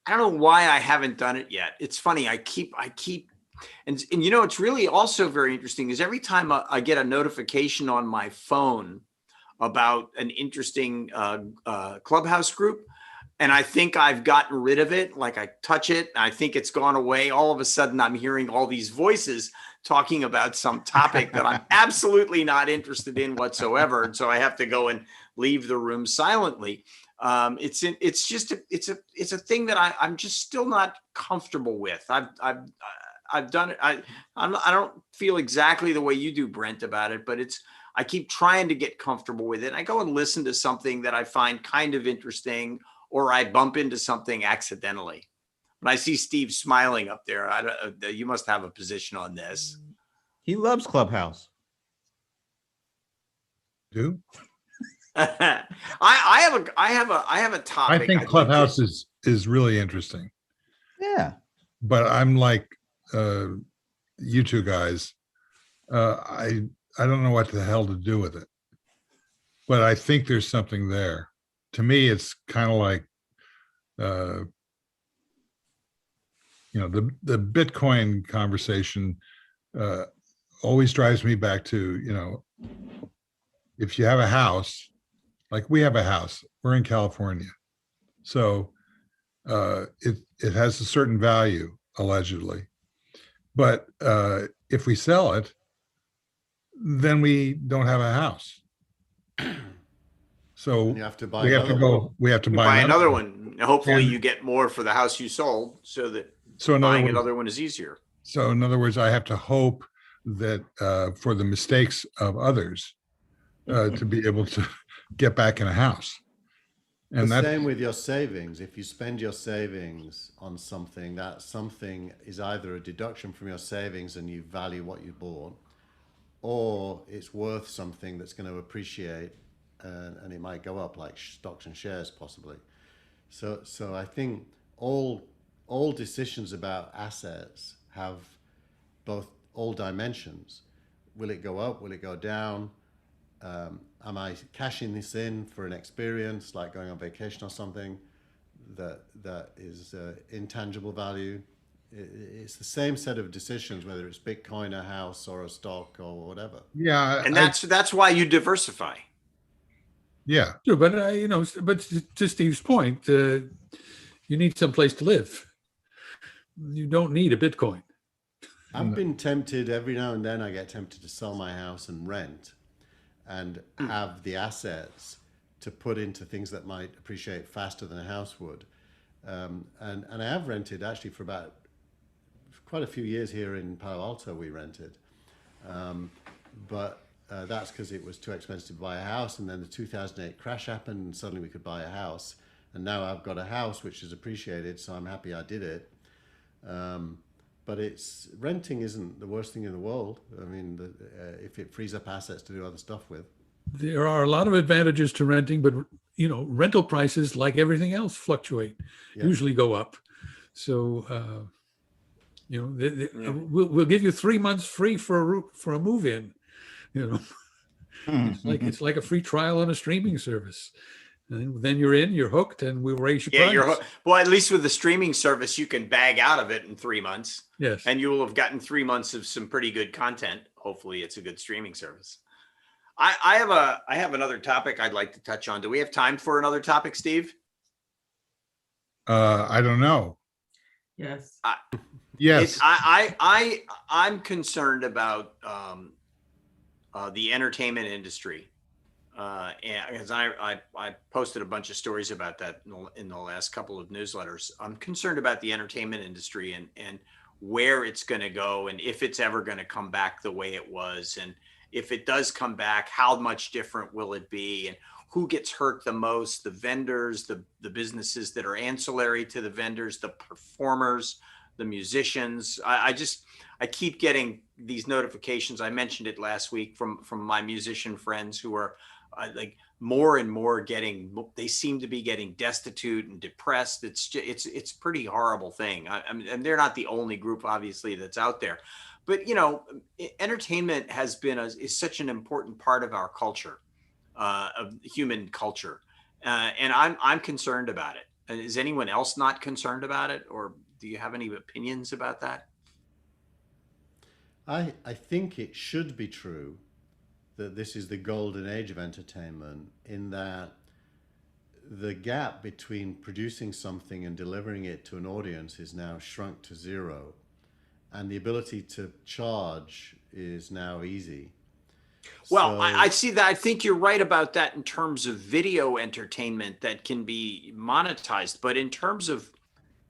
know why I haven't done it yet. It's funny. I keep, and you know, it's really also very interesting is every time I get a notification on my phone about an interesting Clubhouse group, and I think I've gotten rid of it, like I touch it, and I think it's gone away. All of a sudden, I'm hearing all these voices talking about some topic that I'm absolutely not interested in whatsoever, and so I have to go and leave the room silently. It's a thing that I'm just still not comfortable with. I've done it. I don't feel exactly the way you do, Brent, about it, but I keep trying to get comfortable with it. I go and listen to something that I find kind of interesting, or I bump into something accidentally. When I see Steve smiling up there, you must have a position on this. He loves Clubhouse. Do I have a topic. I I'd think like Clubhouse to- is really interesting, Yeah. but I'm like you two guys. I don't know what the hell to do with it, but I think there's something there. To me, it's kind of like the Bitcoin conversation always drives me back to, if you have a house, like we have a house, we're in California, so it has a certain value allegedly, but if we sell it, then we don't have a house. So And you have to buy we have to another one. go. We have to You buy buy another one. Hopefully, And- you get more for the house you sold, so that So in other buying words, another one is easier. So in other words, I have to hope that for the mistakes of others to be able to get back in a house. And The that same with your savings. If you spend your savings on something, that something is either a deduction from your savings and you value what you bought, or it's worth something that's going to appreciate and it might go up, like stocks and shares possibly. So I think all decisions about assets have all dimensions. Will it go up? Will it go down? Am I cashing this in for an experience, like going on vacation or something that is intangible value? It's the same set of decisions, whether it's Bitcoin, a house, or a stock, or whatever. yeah, And that's why you diversify. yeah, Sure, but but to Steve's point, you need some place to live. You don't need a Bitcoin. I've been tempted every now and then. I get tempted to sell my house and rent, and have the assets to put into things that might appreciate faster than a house would. And I have rented actually for quite a few years here in Palo Alto. We rented, but that's because it was too expensive to buy a house. And then the 2008 crash happened, and suddenly we could buy a house. And now I've got a house which is appreciated, so I'm happy I did it. But renting isn't the worst thing in the world. I mean, if it frees up assets to do other stuff with. There are a lot of advantages to renting, but rental prices, like everything else, fluctuate. Yeah. Usually go up. So we'll give you 3 months free for a move-in. It's like a free trial on a streaming service. And then you're in, you're hooked, and we'll raise your price. Well, at least with the streaming service, you can bag out of it in 3 months. Yes. And you will have gotten 3 months of some pretty good content. Hopefully it's a good streaming service. I have another topic I'd like to touch on. Do we have time for another topic, Steve? I don't know. Yes. Yes, I'm concerned about the entertainment industry. And because I posted a bunch of stories about that in the last couple of newsletters. I'm concerned about the entertainment industry and where it's going to go, and if it's ever going to come back the way it was, and if it does come back, how much different will it be, and who gets hurt the most? The vendors, the businesses that are ancillary to the vendors, the performers, the musicians. I keep getting these notifications. I mentioned it last week from my musician friends who are like more and more they seem to be getting destitute and depressed. It's pretty horrible thing. I mean, and they're not the only group, obviously, that's out there. But, you know, entertainment is such an important part of our culture, of human culture. And I'm concerned about it. And is anyone else not concerned about it? Or do you have any opinions about that? I think it should be true that this is the golden age of entertainment, in that the gap between producing something and delivering it to an audience is now shrunk to zero, and the ability to charge is now easy. Well, So- I see that. I think you're right about that in terms of video entertainment that can be monetized. But in terms of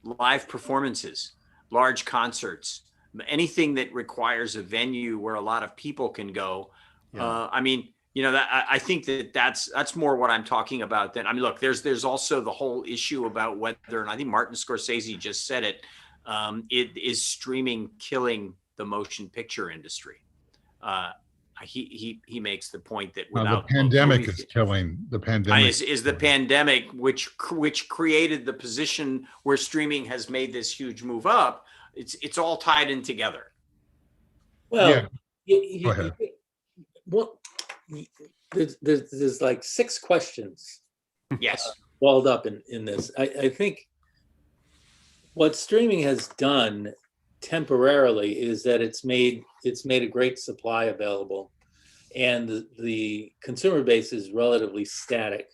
live performances, large concerts, anything that requires a venue where a lot of people can go, Yeah. I mean, you know, that I think that's more what I'm talking about. Than, I mean, look, there's also the whole issue about whether, and I think Martin Scorsese just said it, it is streaming killing the motion picture industry. He makes the point that Well, without the pandemic movies- is killing the pandemic. is the pandemic, which created the position where streaming has made this huge move up. It's all tied in together. Yeah. Well, Go ahead. what, there's like 6 questions Yes. walled up in this. I think what streaming has done temporarily is that it's made a great supply available, and the consumer base is relatively static.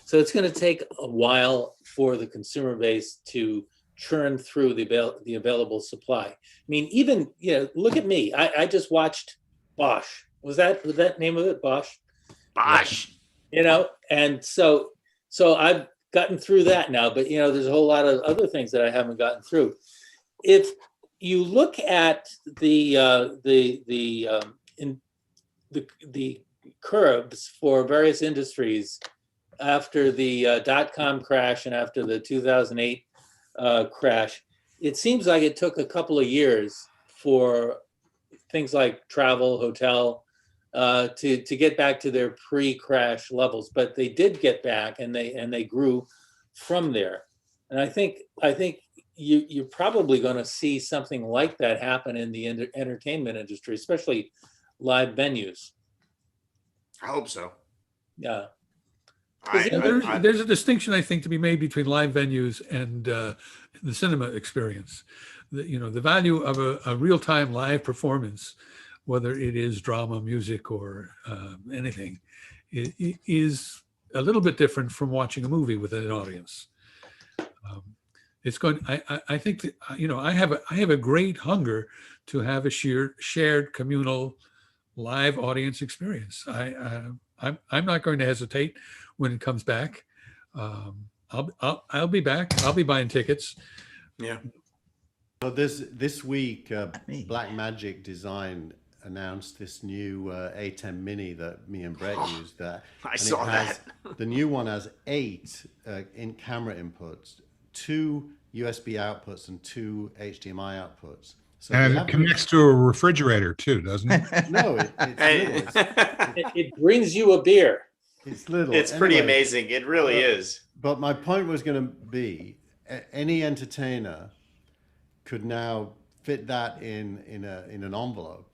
So it's going to take a while for the consumer base to churn through the available supply. I mean, even, you know, look at me. I just watched Bosch. Was that the name of it? Bosch? Bosh. You know, and so I've gotten through that now, but you know, there's a whole lot of other things that I haven't gotten through. If you look at the curves for various industries after the .com crash and after the 2008 crash, it seems like it took a couple of years for things like travel, hotel, to get back to their pre-crash levels, but they did get back, and they grew from there. And I think you're probably going to see something like that happen in the entertainment industry, especially live venues. I hope so. Yeah. There's a distinction, I think, to be made between live venues and the cinema experience. The value of a real-time live performance, whether it is drama, music, or anything, is a little bit different from watching a movie with an audience. It's going. I think that, I have a great hunger to have a shared communal live audience experience. I'm not going to hesitate when it comes back. I'll be back. I'll be buying tickets. Yeah. So this week, Me. Blackmagic Design announced this new A10 Mini that me and Brett used. I And saw it has, that. the new one has 8 in camera inputs, 2 USB outputs, and 2 HDMI outputs. So And you it have- connects to a refrigerator too, doesn't it? No, it's little. It brings you a beer. It's little. It's pretty Anyway, amazing. It really is. But my point was going to be, any entertainer could now fit that in an envelope,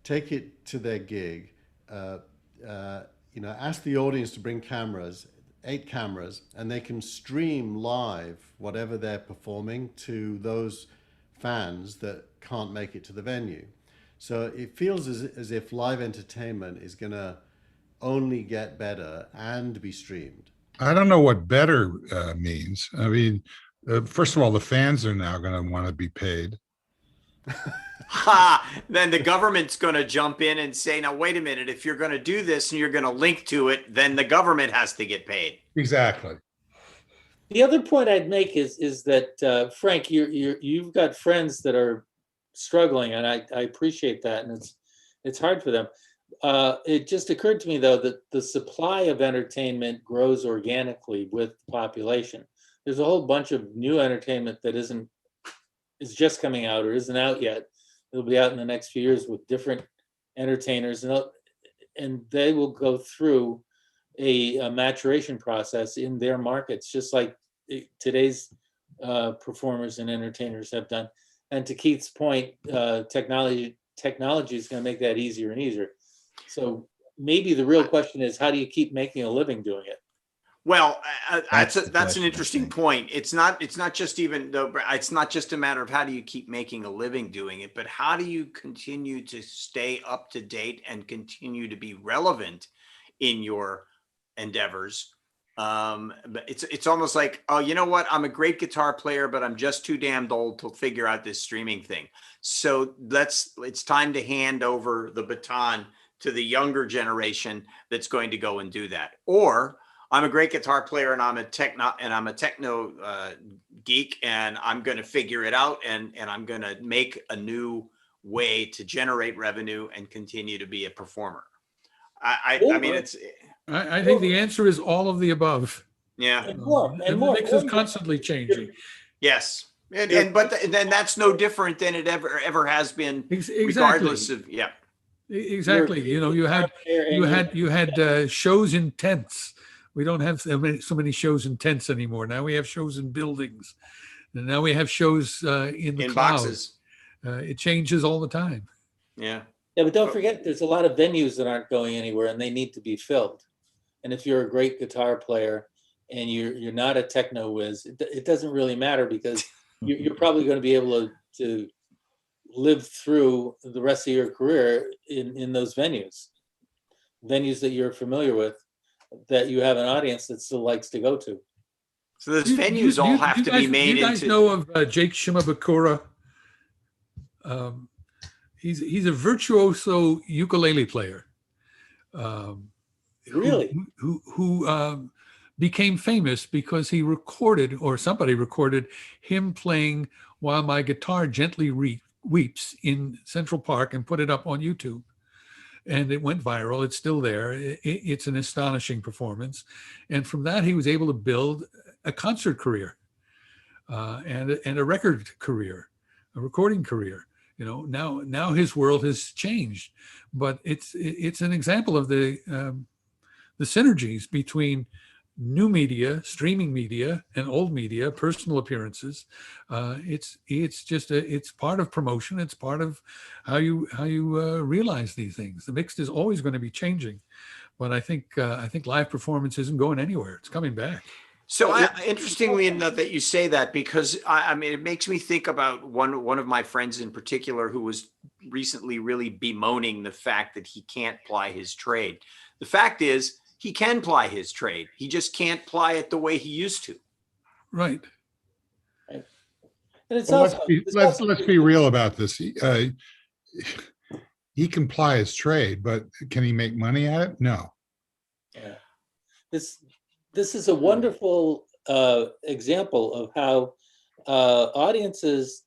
take it to their gig, ask the audience to bring cameras, 8 cameras, and they can stream live whatever they're performing to those fans that can't make it to the venue. So it feels as if live entertainment is going to only get better and be streamed. I don't know what better means. I mean, first of all, the fans are now going to want to be paid. Ha! Then the government's going to jump in and say, now, wait a minute, if you're going to do this and you're going to link to it, then the government has to get paid. Exactly. The other point I'd make is that Frank, you've got friends that are struggling, and I appreciate that, and it's hard for them. It just occurred to me, though, that the supply of entertainment grows organically with population. There's a whole bunch of new entertainment that is just coming out or isn't out yet. It'll be out in the next few years with different entertainers, and they will go through a maturation process in their markets, just like today's performers and entertainers have done. And to Keith's point, technology is going to make that easier and easier. So maybe the real question is, how do you keep making a living doing it? Well, That's the that's question, an I interesting think. point. It's not just even though it's not just a matter of how do you keep making a living doing it, but how do you continue to stay up to date and continue to be relevant in your endeavors. But it's almost like, oh, you know what? I'm a great guitar player, but I'm just too damned old to figure out this streaming thing. So it's time to hand over the baton to the younger generation that's going to go and do that. Or I'm a great guitar player and I'm a techno geek, and I'm going to figure it out, and I'm going to make a new way to generate revenue and continue to be a performer. I mean, it's I think the answer is all of the above. yeah, And more, The mix is constantly changing. yes, but then that's no different than it ever has been, Exactly. regardless of Exactly. You know, you had shows in tents. We don't have so many shows in tents anymore. Now we have shows in buildings, and now we have shows in the in cloud. boxes. It changes all the time. Yeah. Yeah, but don't forget, there's a lot of venues that aren't going anywhere, and they need to be filled. And if you're a great guitar player and you're not a techno whiz, it doesn't really matter, because you're probably going to be able to live through the rest of your career in those venues that you're familiar with, that you have an audience that still likes to go to. So those venues all have to be made into. You guys know of Jake Shimabukuro? He's a virtuoso ukulele player. Really? Who became famous because he recorded, or somebody recorded him playing While My Guitar Gently Weeps in Central Park and put it up on YouTube. And it went viral. It's still there. It's an astonishing performance. And from that, he was able to build a concert career and a record career, a recording career. You know, now his world has changed, but it's an example of the synergies between new media, streaming media, and old media, personal appearances. It's part of promotion. It's part of how you realize these things. The mix is always going to be changing, but I think live performance isn't going anywhere. It's coming back. So interestingly enough that you say that, because I mean, it makes me think about one of my friends in particular who was recently really bemoaning the fact that he can't ply his trade. The fact is, he can ply his trade. He just can't ply it the way he used to. Right. And it's Well, also, let's be real about this. He can ply his trade, but can he make money at it? No. yeah. This is a wonderful example of how audiences,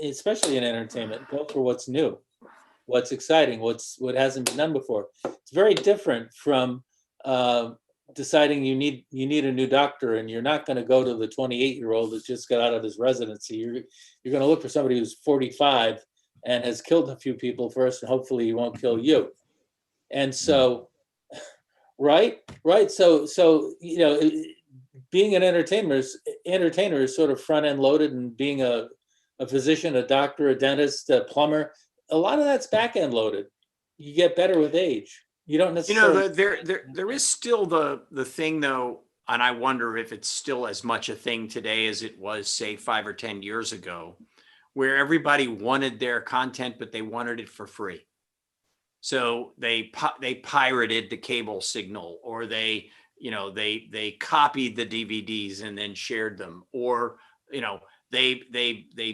especially in entertainment, go for what's new, what's exciting, what hasn't been done before. It's very different from deciding you need a new doctor, and you're not going to go to the 28-year-old that just got out of his residency. You're going to look for somebody who's 45 and has killed a few people first, and hopefully he won't kill you. And so, right. So you know, being an entertainer is sort of front end loaded, and being a physician, a doctor, a dentist, a plumber, a lot of that's back end loaded. You get better with age. You don't necessarily. There is still the thing though, and I wonder if it's still as much a thing today as it was, say, 5 or 10 years ago, where everybody wanted their content, but they wanted it for free. So they pirated the cable signal, or they copied the DVDs and then shared them, or they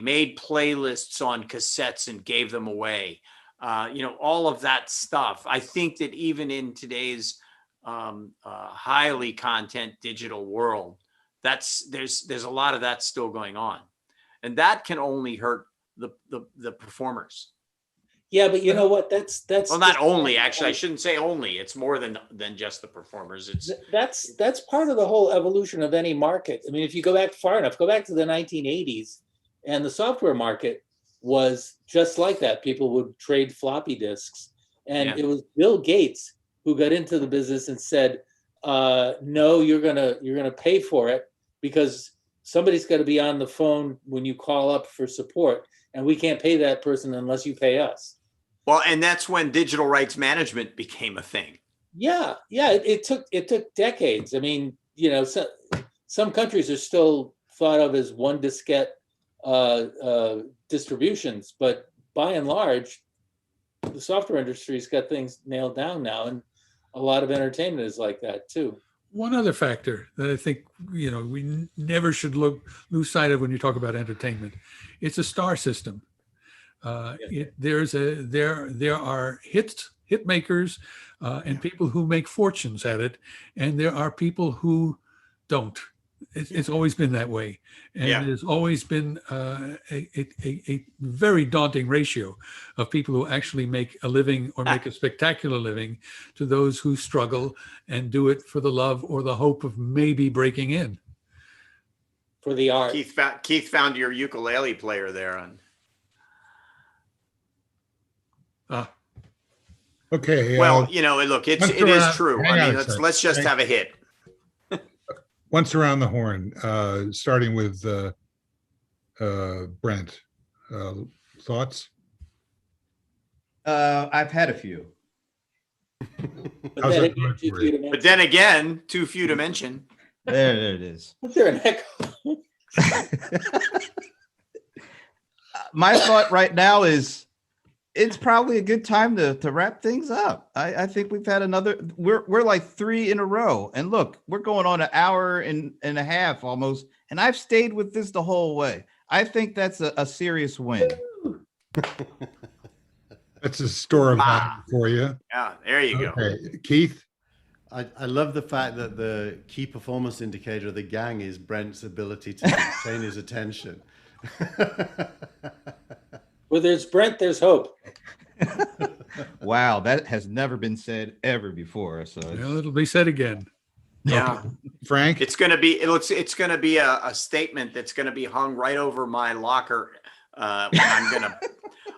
made playlists on cassettes and gave them away. All of that stuff. I think that even in today's highly content digital world, there's a lot of that still going on, and that can only hurt the performers. Yeah, but you know what? That's well, not only, actually. I shouldn't say only. It's more than just the performers. That's part of the whole evolution of any market. I mean, if you go back far enough, go back to the 1980s, and the software market was just like that. People would trade floppy disks, and it was Bill Gates who got into the business and said, no, you're gonna pay for it because somebody's got to be on the phone when you call up for support, and we can't pay that person unless you pay us. Well, and that's when digital rights management became a thing. Yeah, it took decades. I mean, you know, some countries are still thought of as one diskette distributions, but by and large, the software industry's got things nailed down now, and a lot of entertainment is like that too. One other factor that I think, you know, we never should lose sight of when you talk about entertainment, it's a star system. There are hit makers and people who make fortunes at it, and there are people who don't. It's always been that way, and there's always been a very daunting ratio of people who actually make a living or make a spectacular living to those who struggle and do it for the love or the hope of maybe breaking in. For the art. Keith found your ukulele player there on. Okay. Well, you know, look, it is true. Hang I on mean, a let's just second. have a hit. Once around the horn, starting with Brent. Thoughts? I've had a few. But How's then that again, going too for few you? to But mention. then again, too few to mention. There it is. Is there an echo? My thought right now is it's probably a good time to wrap things up. I think we've had we're like 3 in a row. And look, we're going on an hour and a half almost. And I've stayed with this the whole way. I think that's a serious win. That's a store of value for you. Yeah, there you go. Okay, Keith. I love the fact that the key performance indicator of the gang is Brent's ability to maintain his attention. Where there's Brent, there's hope. Wow, that has never been said ever before. So Well, it'll be said again. Yeah. Frank. It's going to be a statement that's going to be hung right over my locker. When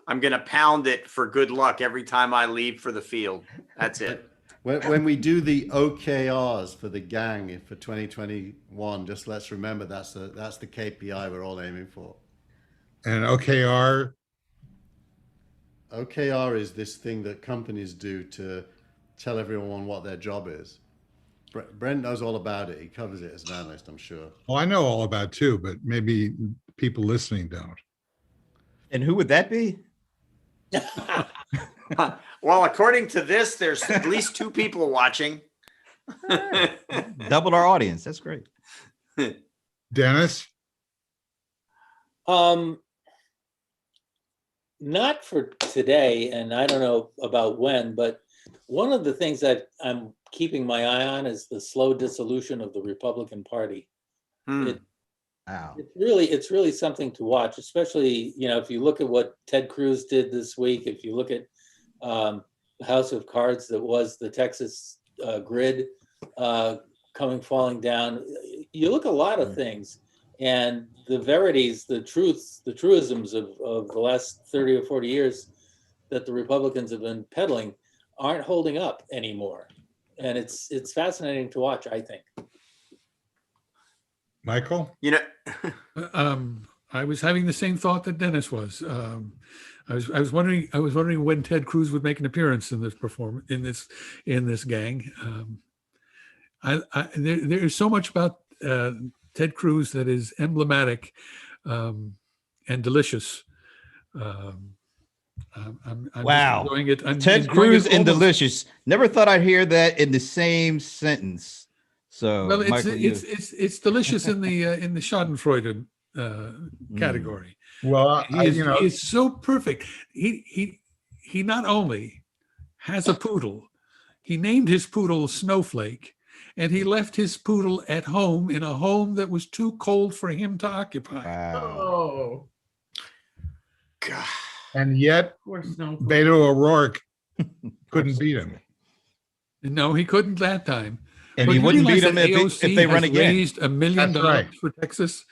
I'm going to pound it for good luck every time I leave for the field. That's it. When we do the OKRs for the gang for 2021, just let's remember that's the KPI we're all aiming for. And OKR. OKR is this thing that companies do to tell everyone what their job is. Brent knows all about it. He covers it as an analyst, I'm sure. Well, I know all about it too, but maybe people listening don't. and who would that be? Well, according to this, there's at least 2 people watching. Doubled our audience. That's great. Dennis. Not for today, and I don't know about when, but one of the things that I'm keeping my eye on is the slow dissolution of the Republican Party. It, Wow. it's really something to watch, especially, you know, if you look at what Ted Cruz did this week, if you look at the house of cards that was the Texas grid falling down, you look at a lot of things, and the verities, the truisms of the last 30 or 40 years that the Republicans have been peddling aren't holding up anymore. And it's fascinating to watch, I think. Michael. You know, I was having the same thought that Dennis was. I was wondering when Ted Cruz would make an appearance in this in this gang. There is so much about Ted Cruz that is emblematic and delicious. I'm Wow. just enjoying it. I'm Ted enjoying Cruz it and almost- delicious. Never thought I'd hear that in the same sentence. So, Well, Michael, it's delicious in the Schadenfreude category. Well, He is so perfect. He not only has a poodle, he named his poodle Snowflake, and he left his poodle at home in a home that was too cold for him to occupy. Wow. Oh, God. and yet poor Snowflake. Beto O'Rourke couldn't beat him. No, he couldn't that time. And But he you wouldn't realize beat him that if AOC they run has again. raised $1 million That's right. for Texas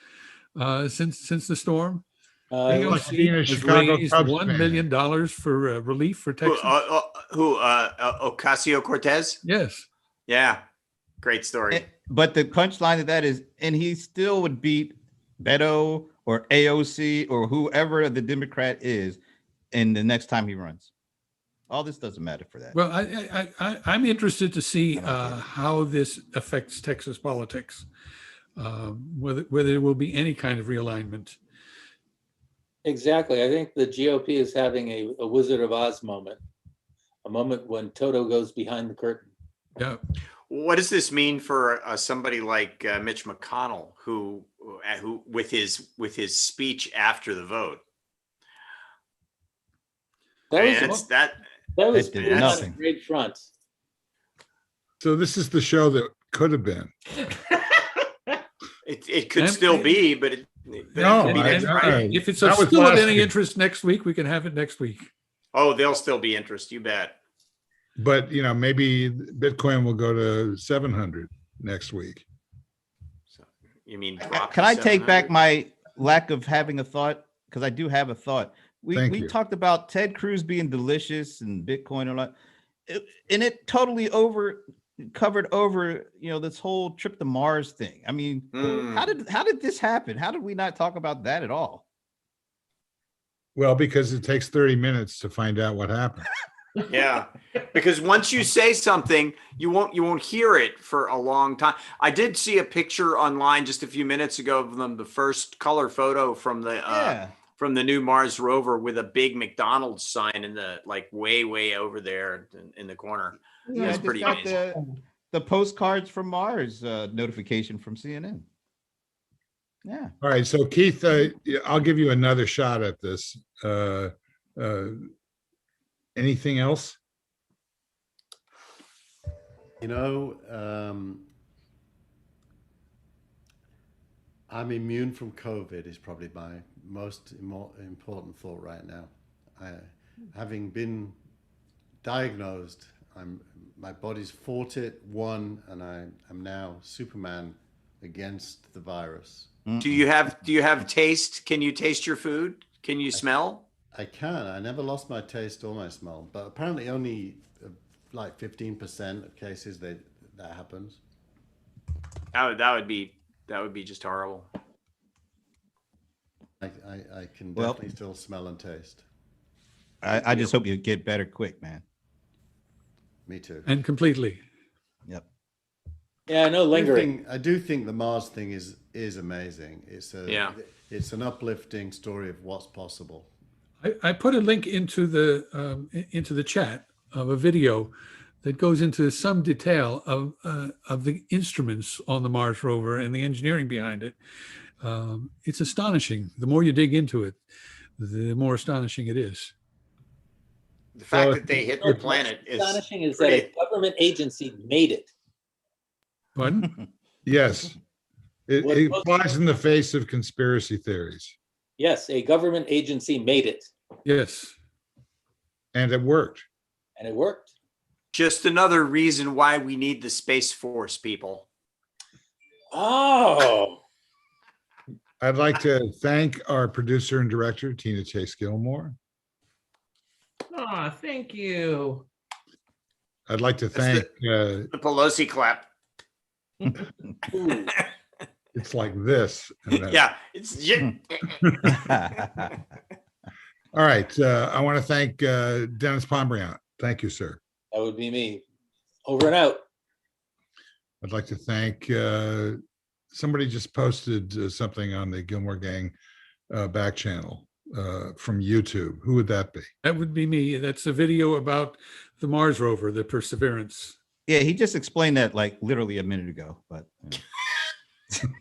since the storm. like AOC being a has Chicago raised Cubs $1 fan. million for relief for Texas. Ocasio-Cortez? Yes. Yeah. Great story. But the punchline of that is, and he still would beat Beto or AOC or whoever the Democrat is in the next time he runs. All this doesn't matter for that. Well, I'm interested to see I don't get it. how this affects Texas politics, whether there will be any kind of realignment. Exactly. I think the GOP is having a Wizard of Oz moment, a moment when Toto goes behind the curtain. Yeah. What does this mean for somebody like Mitch McConnell, who with his speech after the vote? That I was, mean, that was It did put on a nothing. great front. So this is the show that could have been. it could And- still be, but it No, could be I- next I- Friday. If it's That was still of last any week. interest next week, we can have it next week. Oh, there'll still be interest. You bet. But maybe Bitcoin will go to 700 next week. So, you mean drop? Can to I take back 700? my lack of having a thought? Because I do have a thought. Thank We you. talked about Ted Cruz being delicious and Bitcoin or not, and it totally covered over this whole trip to Mars thing. I mean, how did this happen? How did we not talk about that at all? Well, because it takes 30 minutes to find out what happened. Yeah, because once you say something, you won't hear it for a long time. I did see a picture online just a few minutes ago of them, the first color photo from the new Mars rover with a big McDonald's sign in the way over there in the corner. Yeah, I That's just pretty got amazing. the postcards from Mars notification from CNN. Yeah. All right. So Keith, I'll give you another shot at this. Anything else? I'm immune from COVID is probably my most important thought right now. Having been diagnosed, my body's fought it, won, and I'm now Superman against the virus. Do you have taste? Can you taste your food? Can you smell? I can. I never lost my taste or my smell, but apparently only like 15% of cases that happens. That would be just horrible. I can Well- definitely still smell and taste. I just hope you get better quick, man. Me too. And completely. Yep. Yeah, no lingering. I do think the Mars thing is amazing. It's an uplifting story of what's possible. I put a link into the chat of a video that goes into some detail of the instruments on the Mars rover and the engineering behind it. It's astonishing. The more you dig into it, the more astonishing it is. The fact So that they hit the planet is Astonishing is that a government agency made it. Pardon? Yes. It flies in the face of conspiracy theories. Yes, a government agency made it, Yes. And it worked. and it worked. just another reason why we need the Space Force, people. Oh, I'd like to thank our producer and director, Tina Chase Gilmore. Oh, thank you. I'd like to That's thank, The Pelosi clap. ooh. it's like this. and then- Yeah, it's All right. I want to thank Dennis Pombriant. Thank you, sir. That would be me. Over and out. I'd like to thank, somebody just posted something on the Gilmore Gang back channel from YouTube. Who would that be? That would be me. That's a video about the Mars rover, the Perseverance. Yeah, he just explained that like literally a minute ago, but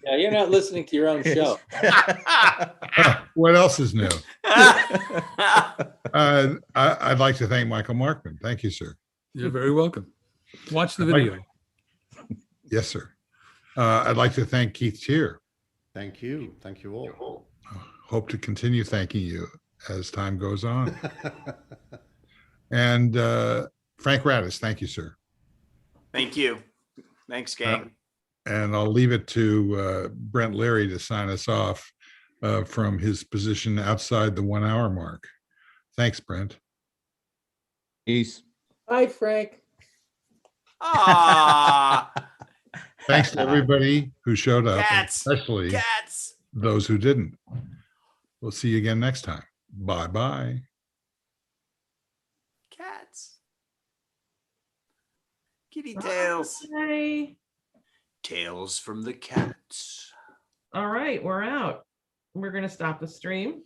Yeah, you're not listening to your own show. What else is new? I'd like to thank Michael Markman. Thank you, sir. You're very welcome. Watch the I'd like- video. Yes, sir. I'd like to thank Keith Cheer. Thank you. Thank you all. Hope to continue thanking you as time goes on. And Frank Radis, thank you, sir. Thank you. Thanks, gang. And I'll leave it to Brent Leary to sign us off from his position outside the 1 hour mark. Thanks, Brent. peace. Hi, Frank. Ah, Thanks to everybody who showed up, and Cats. especially Cats. those who didn't. We'll see you again next time. Bye-bye. Cats. Kitty tails. Bye. Tales from the cats. All right, we're out. We're gonna stop the stream.